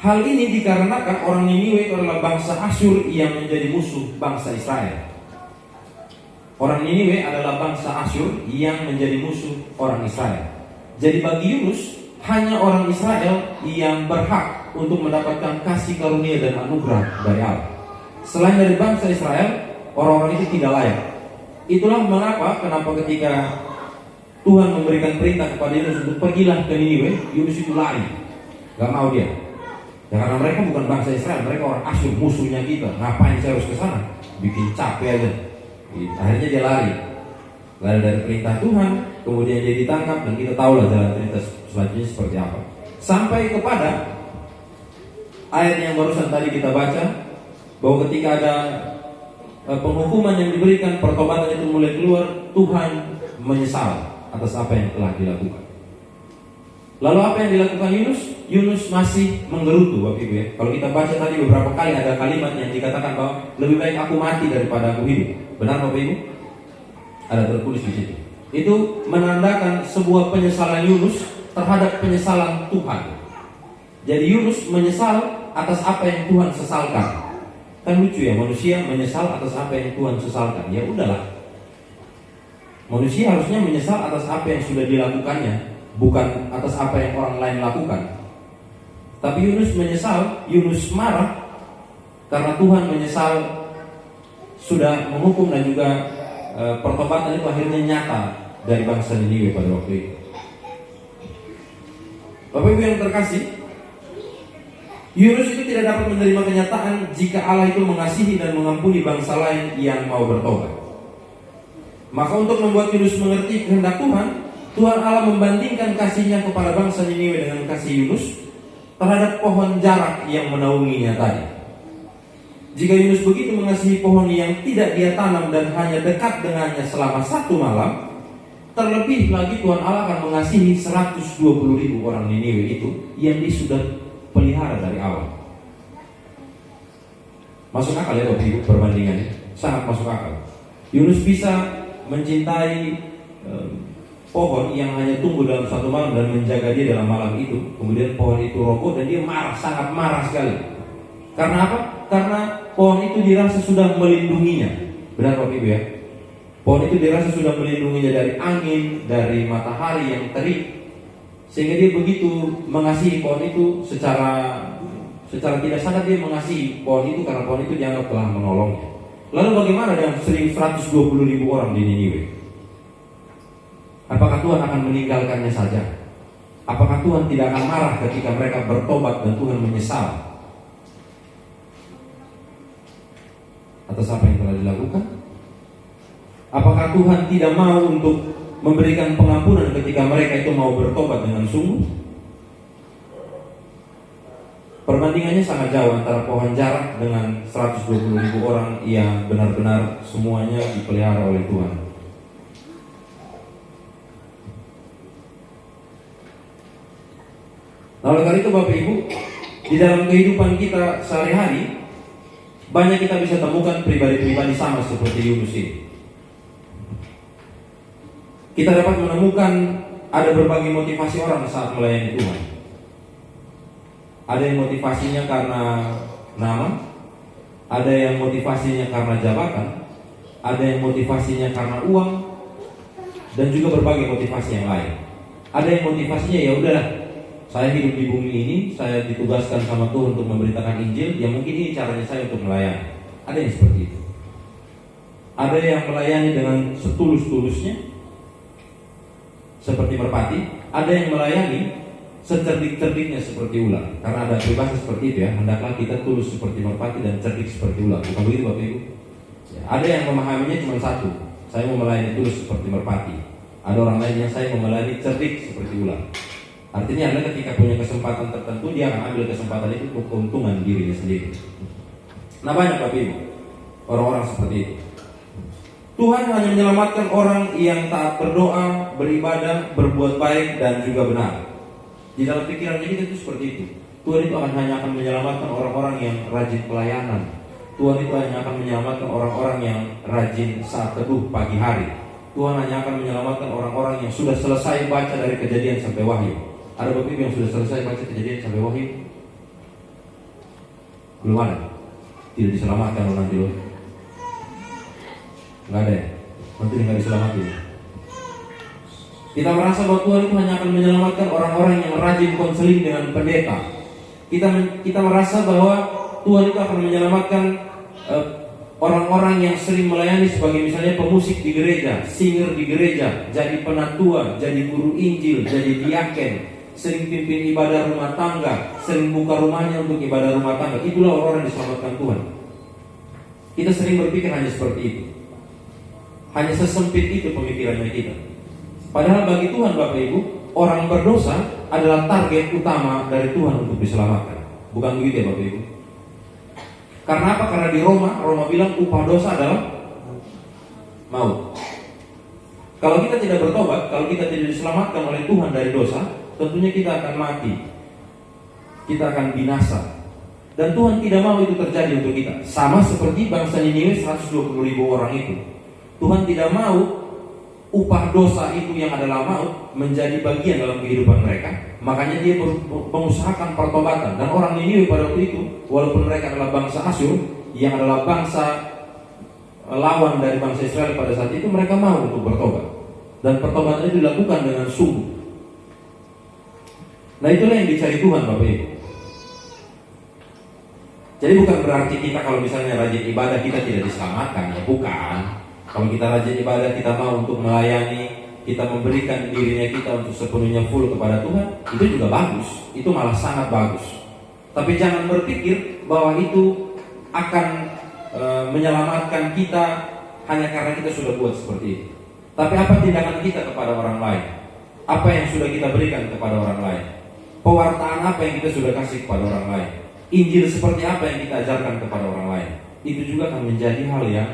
Hal ini dikarenakan orang Niniwe itu adalah bangsa Asyur yang menjadi musuh bangsa Israel. Orang Niniwe adalah bangsa Asyur yang menjadi musuh orang Israel. Jadi bagi Yunus, hanya orang Israel yang berhak untuk mendapatkan kasih karunia dan anugerah dari Allah. Selain dari bangsa Israel, orang-orang itu tidak layak. Itulah kenapa ketika Tuhan memberikan perintah kepada Yunus untuk pergilah ke Niniwe, Yunus itu lari, gak mau dia. Ya karena mereka bukan bangsa Israel, mereka orang Asyur, musuhnya kita. Ngapain saya harus ke sana? Bikin capek aja. Akhirnya dia lari dari perintah Tuhan, kemudian dia ditangkap, dan kita tahulah jalan cerita selanjutnya seperti apa. Sampai kepada ayat yang barusan tadi kita baca, bahwa ketika ada penghukuman yang diberikan, pertobatan itu mulai keluar, Tuhan menyesal atas apa yang telah dilakukan. Lalu apa yang dilakukan Yunus? Yunus masih menggerutu, Bapak Ibu ya. Kalau kita baca tadi beberapa kali ada kalimat yang dikatakan bahwa lebih baik aku mati daripada aku hidup. Benar Bapak Ibu? Ada tertulis di situ. Itu menandakan sebuah penyesalan Yunus terhadap penyesalan Tuhan. Jadi Yunus menyesal atas apa yang Tuhan sesalkan. Kan lucu ya, manusia menyesal atas apa yang Tuhan sesalkan. Ya udahlah, manusia harusnya menyesal atas apa yang sudah dilakukannya, bukan atas apa yang orang lain lakukan. Tapi Yunus menyesal, Yunus marah karena Tuhan menyesal sudah menghukum, dan juga pertobatan itu akhirnya nyata dari bangsa Niniwe pada waktu itu. Bapak Ibu yang terkasih, Yunus itu tidak dapat menerima kenyataan jika Allah itu mengasihi dan mengampuni bangsa lain yang mau bertobat. Maka untuk membuat Yunus mengerti kehendak Tuhan, Tuhan Allah membandingkan kasihnya kepada bangsa Niniwe dengan kasih Yunus terhadap pohon jarak yang menaunginya tadi. Jika Yunus begitu mengasihi pohon yang tidak dia tanam dan hanya dekat dengannya selama 1 malam, terlebih lagi Tuhan Allah akan mengasihi 120.000 orang Niniwe itu yang dia sudah pelihara dari awal. Masuk akal ya Bapak Ibu perbandingannya? Sangat masuk akal. Yunus bisa mencintai pohon yang hanya tumbuh dalam 1 malam dan menjaga dia dalam malam itu. Kemudian pohon itu roboh dan dia marah, sangat marah sekali. Karena apa? Karena pohon itu dirasa sudah melindunginya. Benar Bapak Ibu ya? Pohon itu dirasa sudah melindunginya dari angin, dari matahari yang terik, sehingga dia begitu mengasihi pohon itu secara tidak sadar. Dia mengasihi pohon itu karena pohon itu dianggap telah menolongnya. Lalu bagaimana dengan 120.000 orang di Niniwe? Apakah Tuhan akan meninggalkannya saja? Apakah Tuhan tidak akan marah ketika mereka bertobat dan Tuhan menyesal atas apa yang telah dilakukan? Apakah Tuhan tidak mau untuk memberikan pengampunan ketika mereka itu mau bertobat dengan sungguh? Perbandingannya sangat jauh antara pohon jarak dengan 120.000 orang yang benar-benar semuanya dipelihara oleh Tuhan. Nah, oleh karena itu Bapak Ibu, di dalam kehidupan kita sehari-hari banyak kita bisa temukan pribadi-pribadi sama seperti Yunus ini. Kita dapat menemukan ada berbagai motivasi orang saat melayani Tuhan. Ada yang motivasinya karena nama, ada yang motivasinya karena jabatan, ada yang motivasinya karena uang, dan juga berbagai motivasi yang lain. Ada yang motivasinya ya udahlah, saya hidup di bumi ini, saya ditugaskan sama Tuhan untuk memberitakan Injil, ya mungkin ini caranya saya untuk melayani. Ada yang seperti itu. Ada yang melayani dengan setulus-tulusnya, seperti merpati. Ada yang melayani secerdik-cerdiknya seperti ular. Karena ada peribahasa seperti itu ya, hendaklah kita tulus seperti merpati dan cerdik seperti ular. Bukan begitu Bapak Ibu? Ya, ada yang memahaminya cuma satu, saya mau melayani tulus seperti merpati. Ada orang lain yang saya mau melayani cerdik seperti ular. Artinya adalah ketika punya kesempatan tertentu, dia akan ambil kesempatan itu untuk keuntungan dirinya sendiri. Nah banyak Bapak Ibu orang-orang seperti itu. Tuhan hanya menyelamatkan orang yang taat berdoa, beribadah, berbuat baik, dan juga benar. Di dalam pikiran kita itu seperti itu. Tuhan itu hanya akan menyelamatkan orang-orang yang rajin pelayanan. Tuhan itu hanya akan menyelamatkan orang-orang yang rajin saat teduh pagi hari. Tuhan hanya akan menyelamatkan orang-orang yang sudah selesai baca dari Kejadian sampai Wahyu. Ada Bapak Ibu yang sudah selesai baca Kejadian sampai Wahyu? Belum ada. Tidak diselamatkan loh nanti loh. Nggak ada ya? Nanti nggak diselamatkan. Kita merasa bahwa Tuhan itu hanya akan menyelamatkan orang-orang yang rajin konseling dengan pendeta. Kita merasa bahwa Tuhan itu akan menyelamatkan orang-orang yang sering melayani sebagai misalnya pemusik di gereja, singer di gereja, jadi penatua, jadi guru Injil, jadi diaken, sering pimpin ibadah rumah tangga, sering buka rumahnya untuk ibadah rumah tangga. Itulah orang-orang yang diselamatkan Tuhan. Kita sering berpikir hanya seperti itu. Hanya sesempit itu pemikirannya kita. Padahal bagi Tuhan Bapak Ibu, orang berdosa adalah target utama dari Tuhan untuk diselamatkan. Bukan begitu ya Bapak Ibu? Karena apa? Karena di Roma bilang upah dosa adalah maut. Kalau kita tidak bertobat, kalau kita tidak diselamatkan oleh Tuhan dari dosa, tentunya kita akan mati. Kita akan binasa. Dan Tuhan tidak mau itu terjadi untuk kita. Sama seperti bangsa Niniwe 120.000 orang itu. Tuhan tidak mau upah dosa itu yang adalah maut menjadi bagian dalam kehidupan mereka. Makanya dia mengusahakan pertobatan. Dan orang Niniwe pada waktu itu, walaupun mereka adalah bangsa Asyur, yang adalah bangsa lawan dari bangsa Israel pada saat itu, mereka mau untuk bertobat. Dan pertobatan itu dilakukan dengan sungguh. Nah, itulah yang dicari Tuhan, Bapak Ibu. Jadi bukan berarti kita kalau misalnya rajin ibadah kita tidak diselamatkan, ya bukan. Kalau kita rajin ibadah, kita mau untuk melayani, kita memberikan dirinya kita untuk sepenuhnya full kepada Tuhan, itu juga bagus. Itu malah sangat bagus. Tapi jangan berpikir bahwa itu akan menyelamatkan kita hanya karena kita sudah buat seperti itu. Tapi apa tindakan kita kepada orang lain? Apa yang sudah kita berikan kepada orang lain? Pewartaan apa yang kita sudah kasih kepada orang lain? Injil seperti apa yang kita ajarkan kepada orang lain? Itu juga akan menjadi hal yang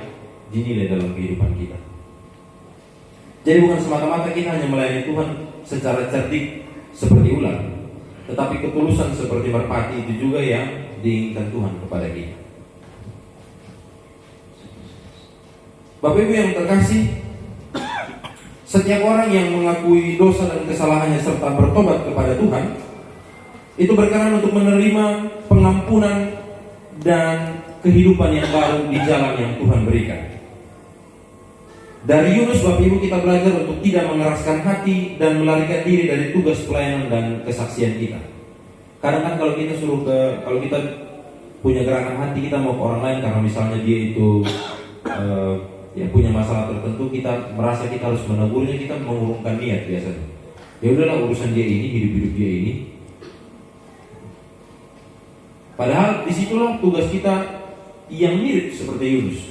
dinilai dalam kehidupan kita. Jadi bukan semata-mata kita hanya melayani Tuhan secara cerdik seperti ular, tetapi ketulusan seperti merpati itu juga yang diinginkan Tuhan kepada kita. Bapak Ibu yang terkasih, setiap orang yang mengakui dosa dan kesalahannya serta bertobat kepada Tuhan, itu berkenan untuk menerima pengampunan dan kehidupan yang baru di jalan yang Tuhan berikan. Dari Yunus, Bapak Ibu, kita belajar untuk tidak mengeraskan hati dan melarikan diri dari tugas pelayanan dan kesaksian kita. Kadang kan kalau kita punya gerakan hati, kita mau ke orang lain karena misalnya dia itu punya masalah tertentu, kita merasa kita harus menegurnya, kita mengurungkan niat biasanya. Ya udahlah, urusan dia ini, hidup dia ini. Padahal disitulah tugas kita yang mirip seperti Yunus.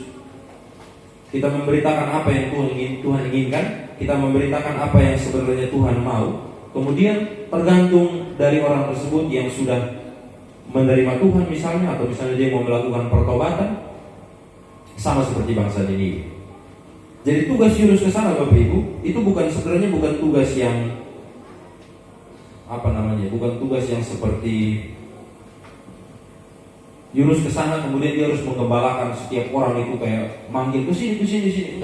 Kita memberitakan apa yang Tuhan inginkan, kita memberitakan apa yang sebenarnya Tuhan mau. Kemudian tergantung dari orang tersebut yang sudah menerima Tuhan misalnya, atau misalnya dia mau melakukan pertobatan, sama seperti bangsa Niniwe. Jadi tugas Yunus ke sana, Bapak Ibu, itu sebenarnya bukan tugas yang bukan tugas yang seperti Yunus ke sana kemudian dia harus menggembalakan setiap orang itu kayak manggil ke sini.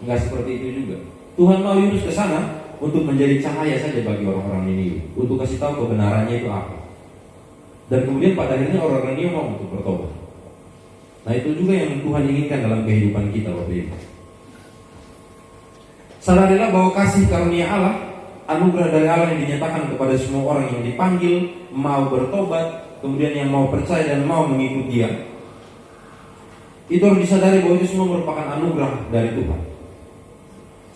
Enggak seperti itu juga. Tuhan mau Yunus ke sana untuk menjadi cahaya saja bagi orang-orang Niniwe, untuk kasih tahu kebenarannya itu apa. Dan kemudian pada akhirnya orang-orang Niniwe mau untuk bertobat. Nah, itu juga yang Tuhan inginkan dalam kehidupan kita, Bapak Ibu. Sadarilah bahwa kasih karunia Allah, anugerah dari Allah yang dinyatakan kepada semua orang yang dipanggil, mau bertobat, kemudian yang mau percaya dan mau mengikut Dia. Itu harus disadari bahwa itu semua merupakan anugerah dari Tuhan.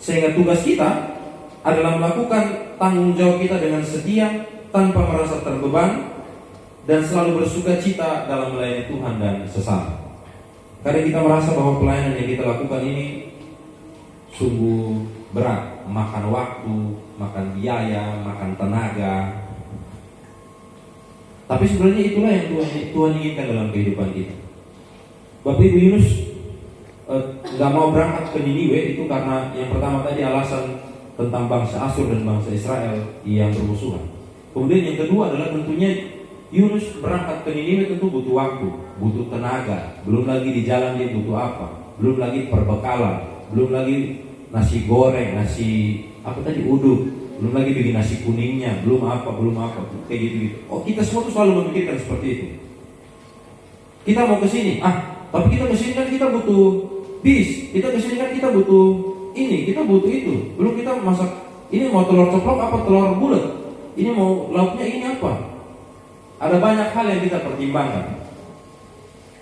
Sehingga tugas kita adalah melakukan tanggung jawab kita dengan setia, tanpa merasa terbeban, dan selalu bersuka cita dalam melayani Tuhan dan sesama. Karena kita merasa bahwa pelayanan yang kita lakukan ini sungguh berat, makan waktu, makan biaya, makan tenaga. Tapi sebenarnya itulah yang Tuhan inginkan dalam kehidupan kita. Bapak Ibu, Yunus gak mau berangkat ke Niniwe itu karena yang pertama tadi alasan tentang bangsa Asyur dan bangsa Israel yang bermusuhan. Kemudian yang kedua adalah tentunya Yunus berangkat ke Niniwe tentu butuh waktu, butuh tenaga. Belum lagi di jalan dia butuh apa, belum lagi perbekalan, belum lagi nasi goreng, uduk, belum lagi bikin nasi kuningnya, belum apa, kayak gitu. Oh, kita semua tuh selalu memikirkan seperti itu. Kita mau ke sini, tapi kita ke sini kan kita butuh bis, kita ke sini kan kita butuh ini, kita butuh itu. Belum kita masak, ini mau telur ceplok apa telur bulat, ini mau lauknya ini apa. Ada banyak hal yang kita pertimbangkan.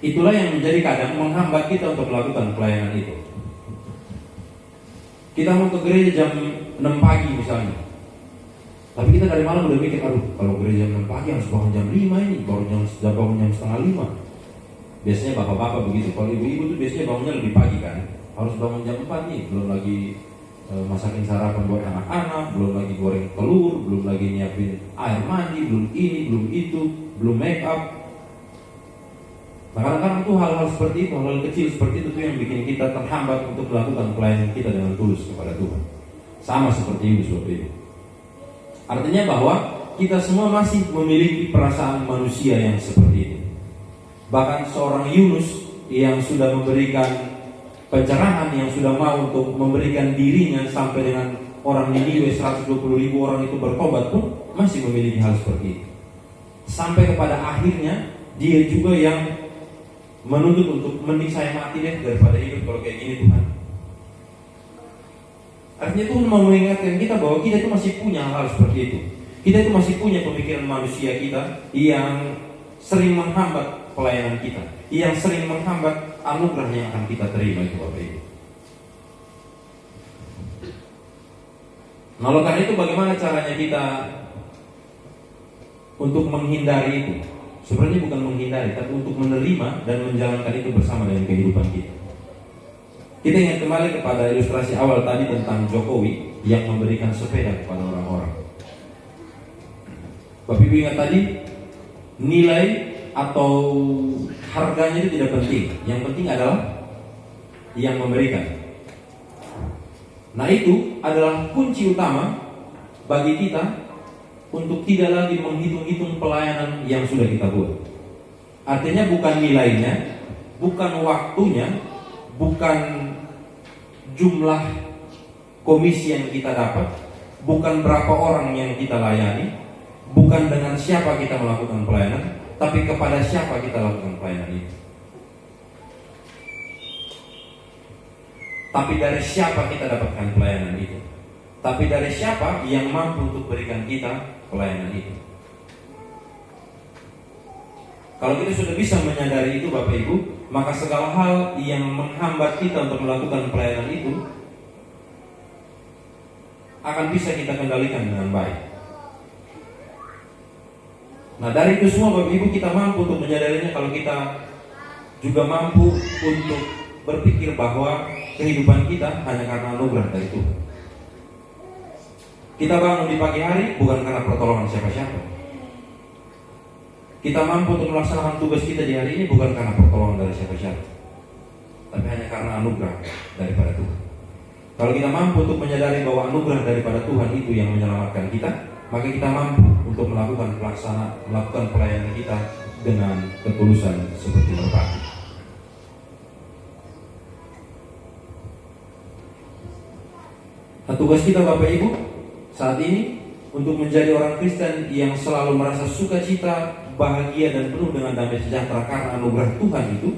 Itulah yang menjadi kadang menghambat kita untuk melakukan pelayanan itu. Kita mau ke gereja jam 6 pagi misalnya, tapi kita dari malam udah mikir, kalau gereja jam 6 pagi harus bangun jam 5 ini, baru bangun jam setengah 5. Biasanya bapak-bapak begitu. Kalau ibu-ibu tuh biasanya bangunnya lebih pagi kan, harus bangun jam 4 nih, belum lagi masakin sarapan buat anak-anak, belum lagi goreng telur, belum lagi nyiapin air mandi, belum ini, belum itu, belum make up. Nah, kadang-kadang tuh hal-hal seperti itu, hal-hal kecil seperti itu tuh yang bikin kita terhambat untuk melakukan pelayanan kita dengan tulus kepada Tuhan. Sama seperti Yunus waktu itu. Artinya bahwa kita semua masih memiliki perasaan manusia yang seperti itu. Bahkan seorang Yunus yang sudah memberikan pencerahan, yang sudah mau untuk memberikan dirinya sampai dengan orang Niniwe 120.000 orang itu bertobat pun masih memiliki hal seperti itu. Sampai kepada akhirnya dia juga yang menuntut untuk mending saya mati deh daripada hidup kalau kayak gini Tuhan. Artinya Tuhan mau mengingatkan kita bahwa kita itu masih punya hal seperti itu. Kita itu masih punya pemikiran manusia kita yang sering menghambat pelayanan kita, yang sering menghambat anugerah yang akan kita terima itu Bapak Ibu. Nah, oleh karena itu bagaimana caranya kita untuk menghindari itu? Sebenarnya bukan menghindari, tapi untuk menerima dan menjalankan itu bersama dengan kehidupan kita. Kita ingat kembali kepada ilustrasi awal tadi tentang Jokowi yang memberikan sepeda kepada orang-orang. Bapak Ibu ingat tadi, nilai atau harganya itu tidak penting. Yang penting adalah yang memberikan. Nah, itu adalah kunci utama bagi kita untuk tidak lagi menghitung-hitung pelayanan yang sudah kita buat. Artinya bukan nilainya, bukan waktunya, bukan jumlah komisi yang kita dapat, bukan berapa orang yang kita layani, bukan dengan siapa kita melakukan pelayanan, tapi kepada siapa kita lakukan pelayanan itu. Tapi dari siapa kita dapatkan pelayanan itu? Tapi dari siapa yang mampu untuk berikan kita pelayanan itu? Kalau kita sudah bisa menyadari itu Bapak Ibu, maka segala hal yang menghambat kita untuk melakukan pelayanan itu akan bisa kita kendalikan dengan baik. Nah, dari itu semua Bapak Ibu kita mampu untuk menyadarinya kalau kita juga mampu untuk berpikir bahwa kehidupan kita hanya karena anugerah dari Tuhan. Kita bangun di pagi hari bukan karena pertolongan siapa-siapa. Kita mampu untuk melaksanakan tugas kita di hari ini bukan karena pertolongan dari siapa-siapa, tapi hanya karena anugerah daripada Tuhan. Kalau kita mampu untuk menyadari bahwa anugerah daripada Tuhan itu yang menyelamatkan kita, maka kita mampu untuk melakukan pelayanan kita dengan ketulusan seperti merpati. Nah, tugas kita Bapak Ibu saat ini untuk menjadi orang Kristen yang selalu merasa sukacita, bahagia dan penuh dengan damai sejahtera karena anugerah Tuhan itu.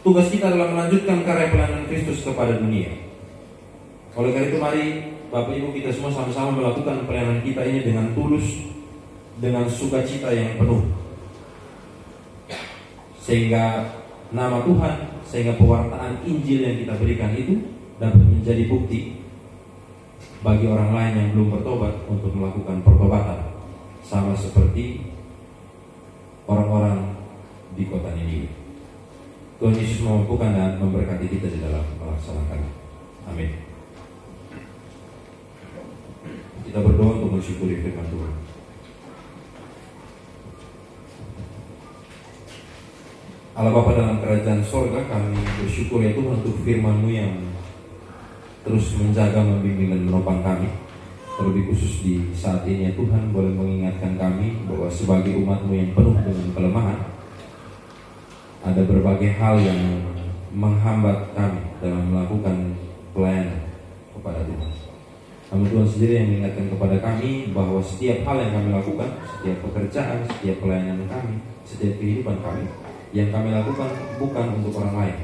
Tugas kita adalah melanjutkan karya pelayanan Kristus kepada dunia. Oleh karena itu mari Bapak Ibu kita semua sama-sama melakukan pelayanan kita ini dengan tulus, dengan sukacita yang penuh, sehingga nama Tuhan, sehingga pewartaan Injil yang kita berikan itu dapat menjadi bukti bagi orang lain yang belum bertobat untuk melakukan pertobatan, sama seperti orang-orang di kota Niniwe. Tuhan Yesus memampukan dan memberkati kita di dalam melaksanakan. Amin. Kita berdoa untuk mensyukuri firman Tuhan. Allah Bapa dalam kerajaan sorga, kami bersyukur ya Tuhan untuk firman-Mu yang terus menjaga, membimbing dan menopang kami. Terlebih khusus di saat ini ya Tuhan, boleh mengingatkan kami bahwa sebagai umat-Mu yang penuh dengan kelemahan, ada berbagai hal yang menghambat kami dalam melakukan pelayanan kepada Tuhan. Namun Tuhan sendiri yang mengingatkan kepada kami bahwa setiap hal yang kami lakukan, setiap pekerjaan, setiap pelayanan kami, setiap kehidupan kami, yang kami lakukan bukan untuk orang lain,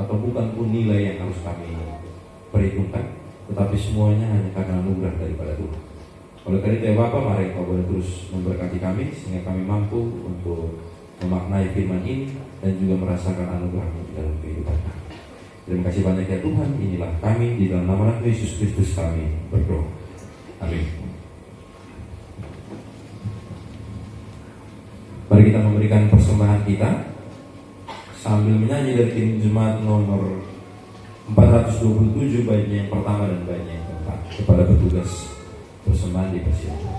atau bukan pun nilai yang harus kami perhitungkan, tetapi semuanya hanya karena anugerah daripada Tuhan. Oleh karena itu ya Bapak, mari Kau boleh terus memberkati kami sehingga kami mampu untuk memaknai firman ini dan juga merasakan anugerah-Mu di dalam kehidupan kami. Terima kasih banyak ya Tuhan. Inilah kami, di dalam nama Yesus Kristus kami berdoa. Amin. Mari kita memberikan persembahan kita sambil menyanyi dari tim jemaat nomor 427, baitnya yang pertama dan baitnya yang keempat. Kepada petugas persembahan dipersilakan.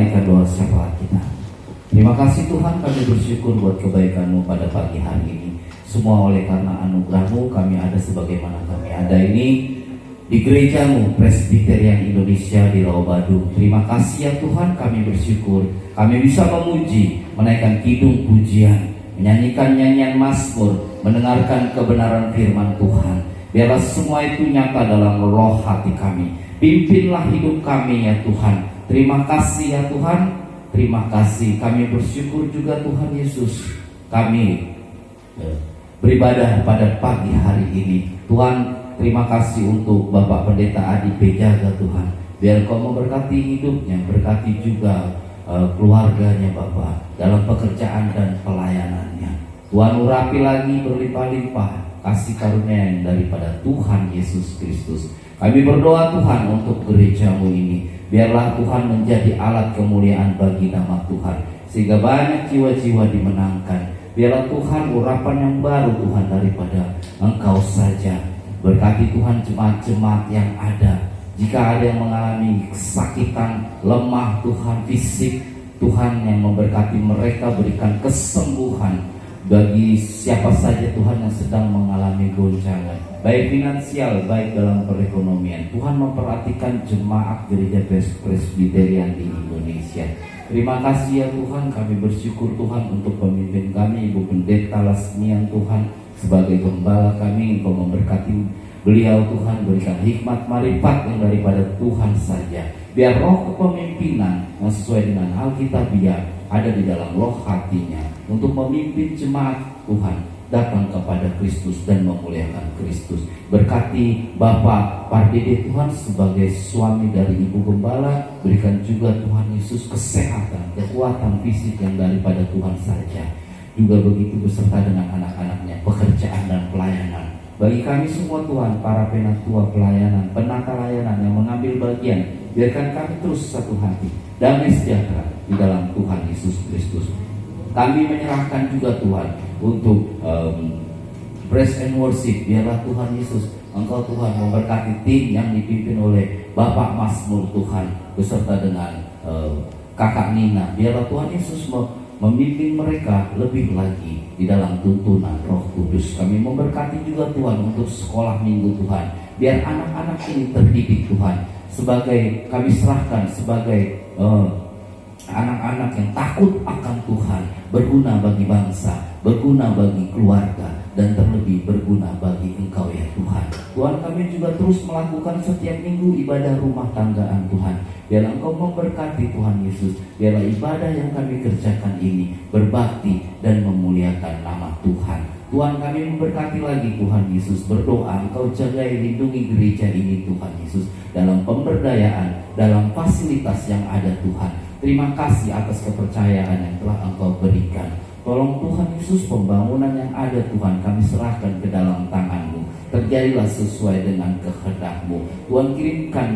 menaikkan doa syafaat kita. Terima kasih Tuhan, kami bersyukur buat kebaikan-Mu pada pagi hari ini. Semua oleh karena anugerah-Mu kami ada sebagaimana kami ada ini di gereja-Mu Presbyterian Indonesia di Rawabadung. Terima kasih ya Tuhan, kami bersyukur kami bisa memuji, menaikkan kidung pujian, menyanyikan nyanyian mazmur, mendengarkan kebenaran firman Tuhan. Biarlah semua itu nyata dalam roh hati kami. Pimpinlah hidup kami ya Tuhan. Terima kasih ya Tuhan. Terima kasih, kami bersyukur juga Tuhan Yesus. Kami beribadah pada pagi hari ini. Tuhan, terima kasih untuk Bapak Pendeta Adi Pejaga Tuhan. Biar Kau memberkati hidupnya, berkati juga keluarganya Bapak dalam pekerjaan dan pelayanannya. Tuhan urapi lagi berlimpah-limpah kasih karunia yang daripada Tuhan Yesus Kristus. Kami berdoa Tuhan untuk gereja-Mu ini, biarlah Tuhan menjadi alat kemuliaan bagi nama Tuhan, sehingga banyak jiwa-jiwa dimenangkan. Biarlah Tuhan urapan yang baru Tuhan daripada Engkau saja. Berkati Tuhan jemaat-jemaat yang ada. Jika ada yang mengalami kesakitan, lemah Tuhan fisik, Tuhan yang memberkati mereka, berikan kesembuhan bagi siapa saja Tuhan yang sedang mengalami goncangan, baik finansial, baik dalam perekonomian. Tuhan memperhatikan jemaat gereja Presbyterian di Indonesia. Terima kasih ya Tuhan, kami bersyukur Tuhan untuk pemimpin kami, Ibu Pendeta Lasmian Tuhan, sebagai gembala kami. Engkau memberkati beliau Tuhan, berikan hikmat marifat yang daripada Tuhan saja. Biar roh kepemimpinan yang sesuai dengan Alkitabiah ada di dalam roh hatinya untuk memimpin jemaat Tuhan datang kepada Kristus dan memuliakan Kristus. Berkati Bapak Pardede Tuhan sebagai suami dari Ibu Gembala, berikan juga Tuhan Yesus kesehatan, kekuatan fisik yang daripada Tuhan saja. Juga begitu beserta dengan anak-anaknya, pekerjaan dan pelayanan. Bagi kami semua Tuhan, para penatua pelayanan, penata layanan yang mengambil bagian, biarkan kami terus satu hati, damai sejahtera di dalam Tuhan Yesus Kristus. Kami menyerahkan juga Tuhan untuk praise and worship. Biarlah Tuhan Yesus, Engkau Tuhan memberkati tim yang dipimpin oleh Bapak Mazmur Tuhan, beserta dengan Kakak Nina. Biarlah Tuhan Yesus memimpin mereka lebih lagi di dalam tuntunan Roh Kudus. Kami memberkati juga Tuhan untuk sekolah minggu Tuhan. Biar anak-anak ini terdidik Tuhan, sebagai kami serahkan sebagai anak-anak yang takut akan Tuhan, berguna bagi bangsa, berguna bagi keluarga, dan terlebih berguna bagi Engkau ya Tuhan. Tuhan, kami juga terus melakukan setiap minggu ibadah rumah tanggaan Tuhan. Biarlah Engkau memberkati Tuhan Yesus. Biarlah ibadah yang kami kerjakan ini berbakti dan memuliakan nama Tuhan. Tuhan, kami memberkati lagi Tuhan Yesus. Berdoa Engkau jaga lindungi gereja ini Tuhan Yesus, dalam pemberdayaan, dalam fasilitas yang ada Tuhan. Terima kasih atas kepercayaan yang telah Engkau berikan. Tolong Tuhan Yesus, pembangunan yang ada Tuhan kami serahkan ke dalam tangan-Mu. Terjadilah sesuai dengan kehendak-Mu. Tuhan, kirimkan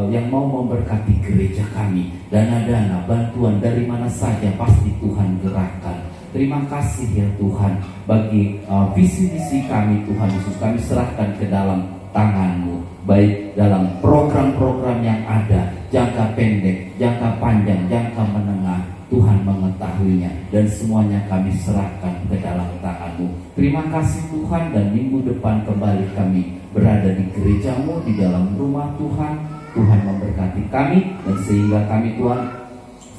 yang mau memberkati gereja kami, dana-dana, bantuan dari mana saja pasti Tuhan gerakkan. Terima kasih ya Tuhan bagi visi-visi kami Tuhan Yesus, kami serahkan ke dalam tangan-Mu, baik dalam program-program yang ada, jangka pendek, jangka panjang, jangka menengah. Tuhan mengetahuinya dan semuanya kami serahkan ke dalam tangan-Mu. Terima kasih Tuhan, dan minggu depan kembali kami berada di gereja-Mu, di dalam rumah Tuhan. Tuhan memberkati kami, dan sehingga kami Tuhan,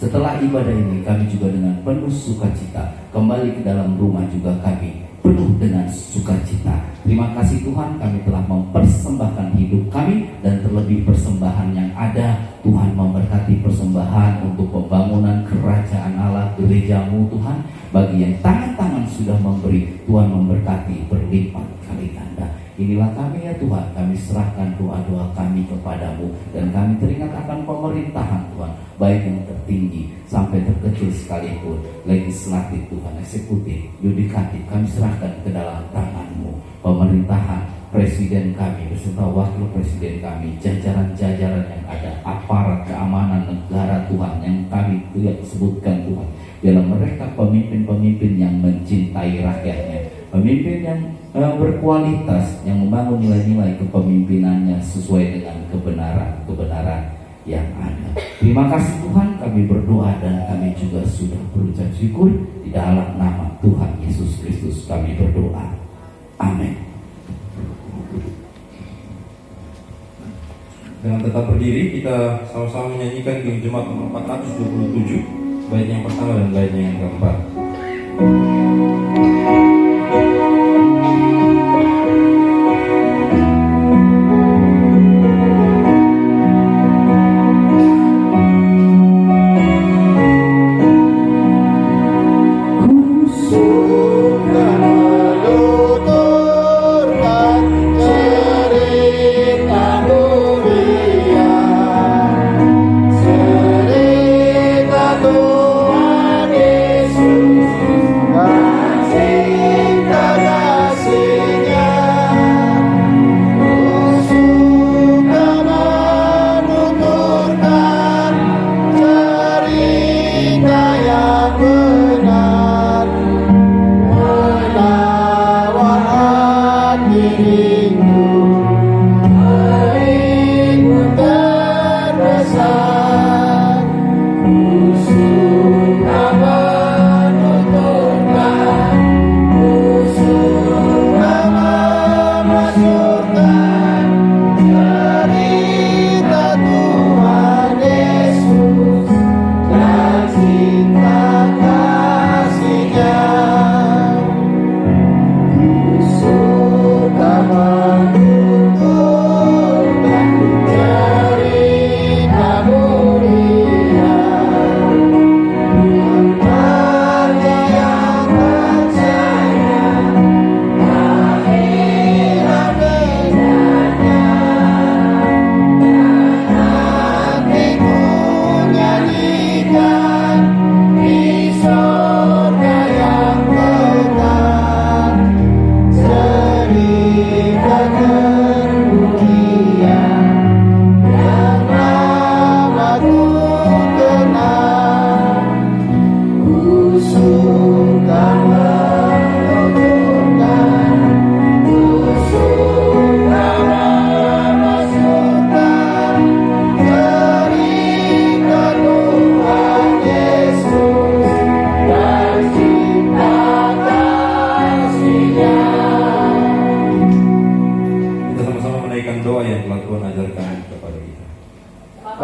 setelah ibadah ini kami juga dengan penuh sukacita kembali ke dalam rumah juga kami penuh dengan sukacita. Terima kasih Tuhan, kami telah mempersembahkan hidup kami, dan terlebih persembahan yang ada. Tuhan memberkati persembahan untuk pembangunan kerajaan Allah, gereja-Mu Tuhan. Bagi yang tangan-tangan sudah memberi, Tuhan memberkati berlipat kali ganda. Inilah kami ya Tuhan, kami serahkan doa-doa kami kepadamu, dan kami teringat akan pemerintahan Tuhan, baik yang tertinggi sampai terkecil sekalipun, legislatif Tuhan, eksekutif, yudikatif, kami serahkan ke dalam tangan-Mu. Pemerintahan, presiden kami beserta wakil presiden kami, jajaran-jajaran yang ada, aparat keamanan negara Tuhan yang kami tidak sebutkan Tuhan, biarlah mereka pemimpin-pemimpin yang mencintai rakyatnya, pemimpin yang berkualitas, yang membangun nilai-nilai kepemimpinannya sesuai dengan kebenaran yang ada. Terima kasih Tuhan, kami berdoa dan kami juga sudah berucap syukur di dalam nama Tuhan Yesus Kristus kami berdoa. Amin. Dengan tetap berdiri, kita sama-sama menyanyikan Gim Jemaat nomor 427, bait yang pertama dan baitnya yang keempat.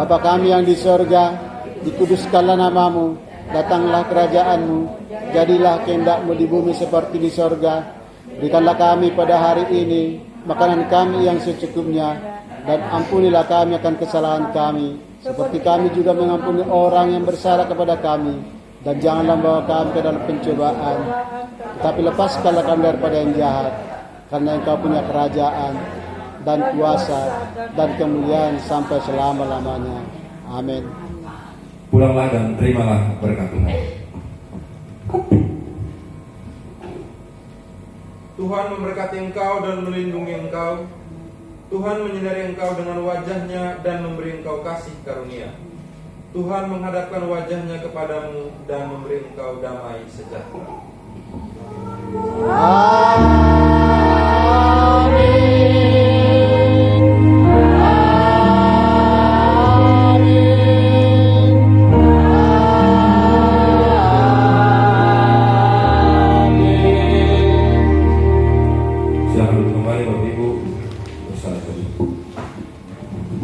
Bapa kami yang di sorga, dikuduskanlah namamu, datanglah kerajaanmu, jadilah kehendak-Mu di bumi seperti di sorga. Berikanlah kami pada hari ini makanan kami yang secukupnya, dan ampunilah kami akan kesalahan kami, seperti kami juga mengampuni orang yang bersalah kepada kami. Dan janganlah membawa kami ke dalam pencobaan, tetapi lepaskanlah kami daripada yang jahat, karena Engkau punya kerajaan dan kuasa dan kemuliaan sampai selama-lamanya. Amin. Pulanglah dan terimalah berkat Tuhan. Tuhan memberkati engkau dan melindungi engkau. Tuhan menyinari engkau dengan wajahnya dan memberi engkau kasih karunia. Tuhan menghadapkan wajahnya kepadamu dan memberi engkau damai sejahtera. Amin.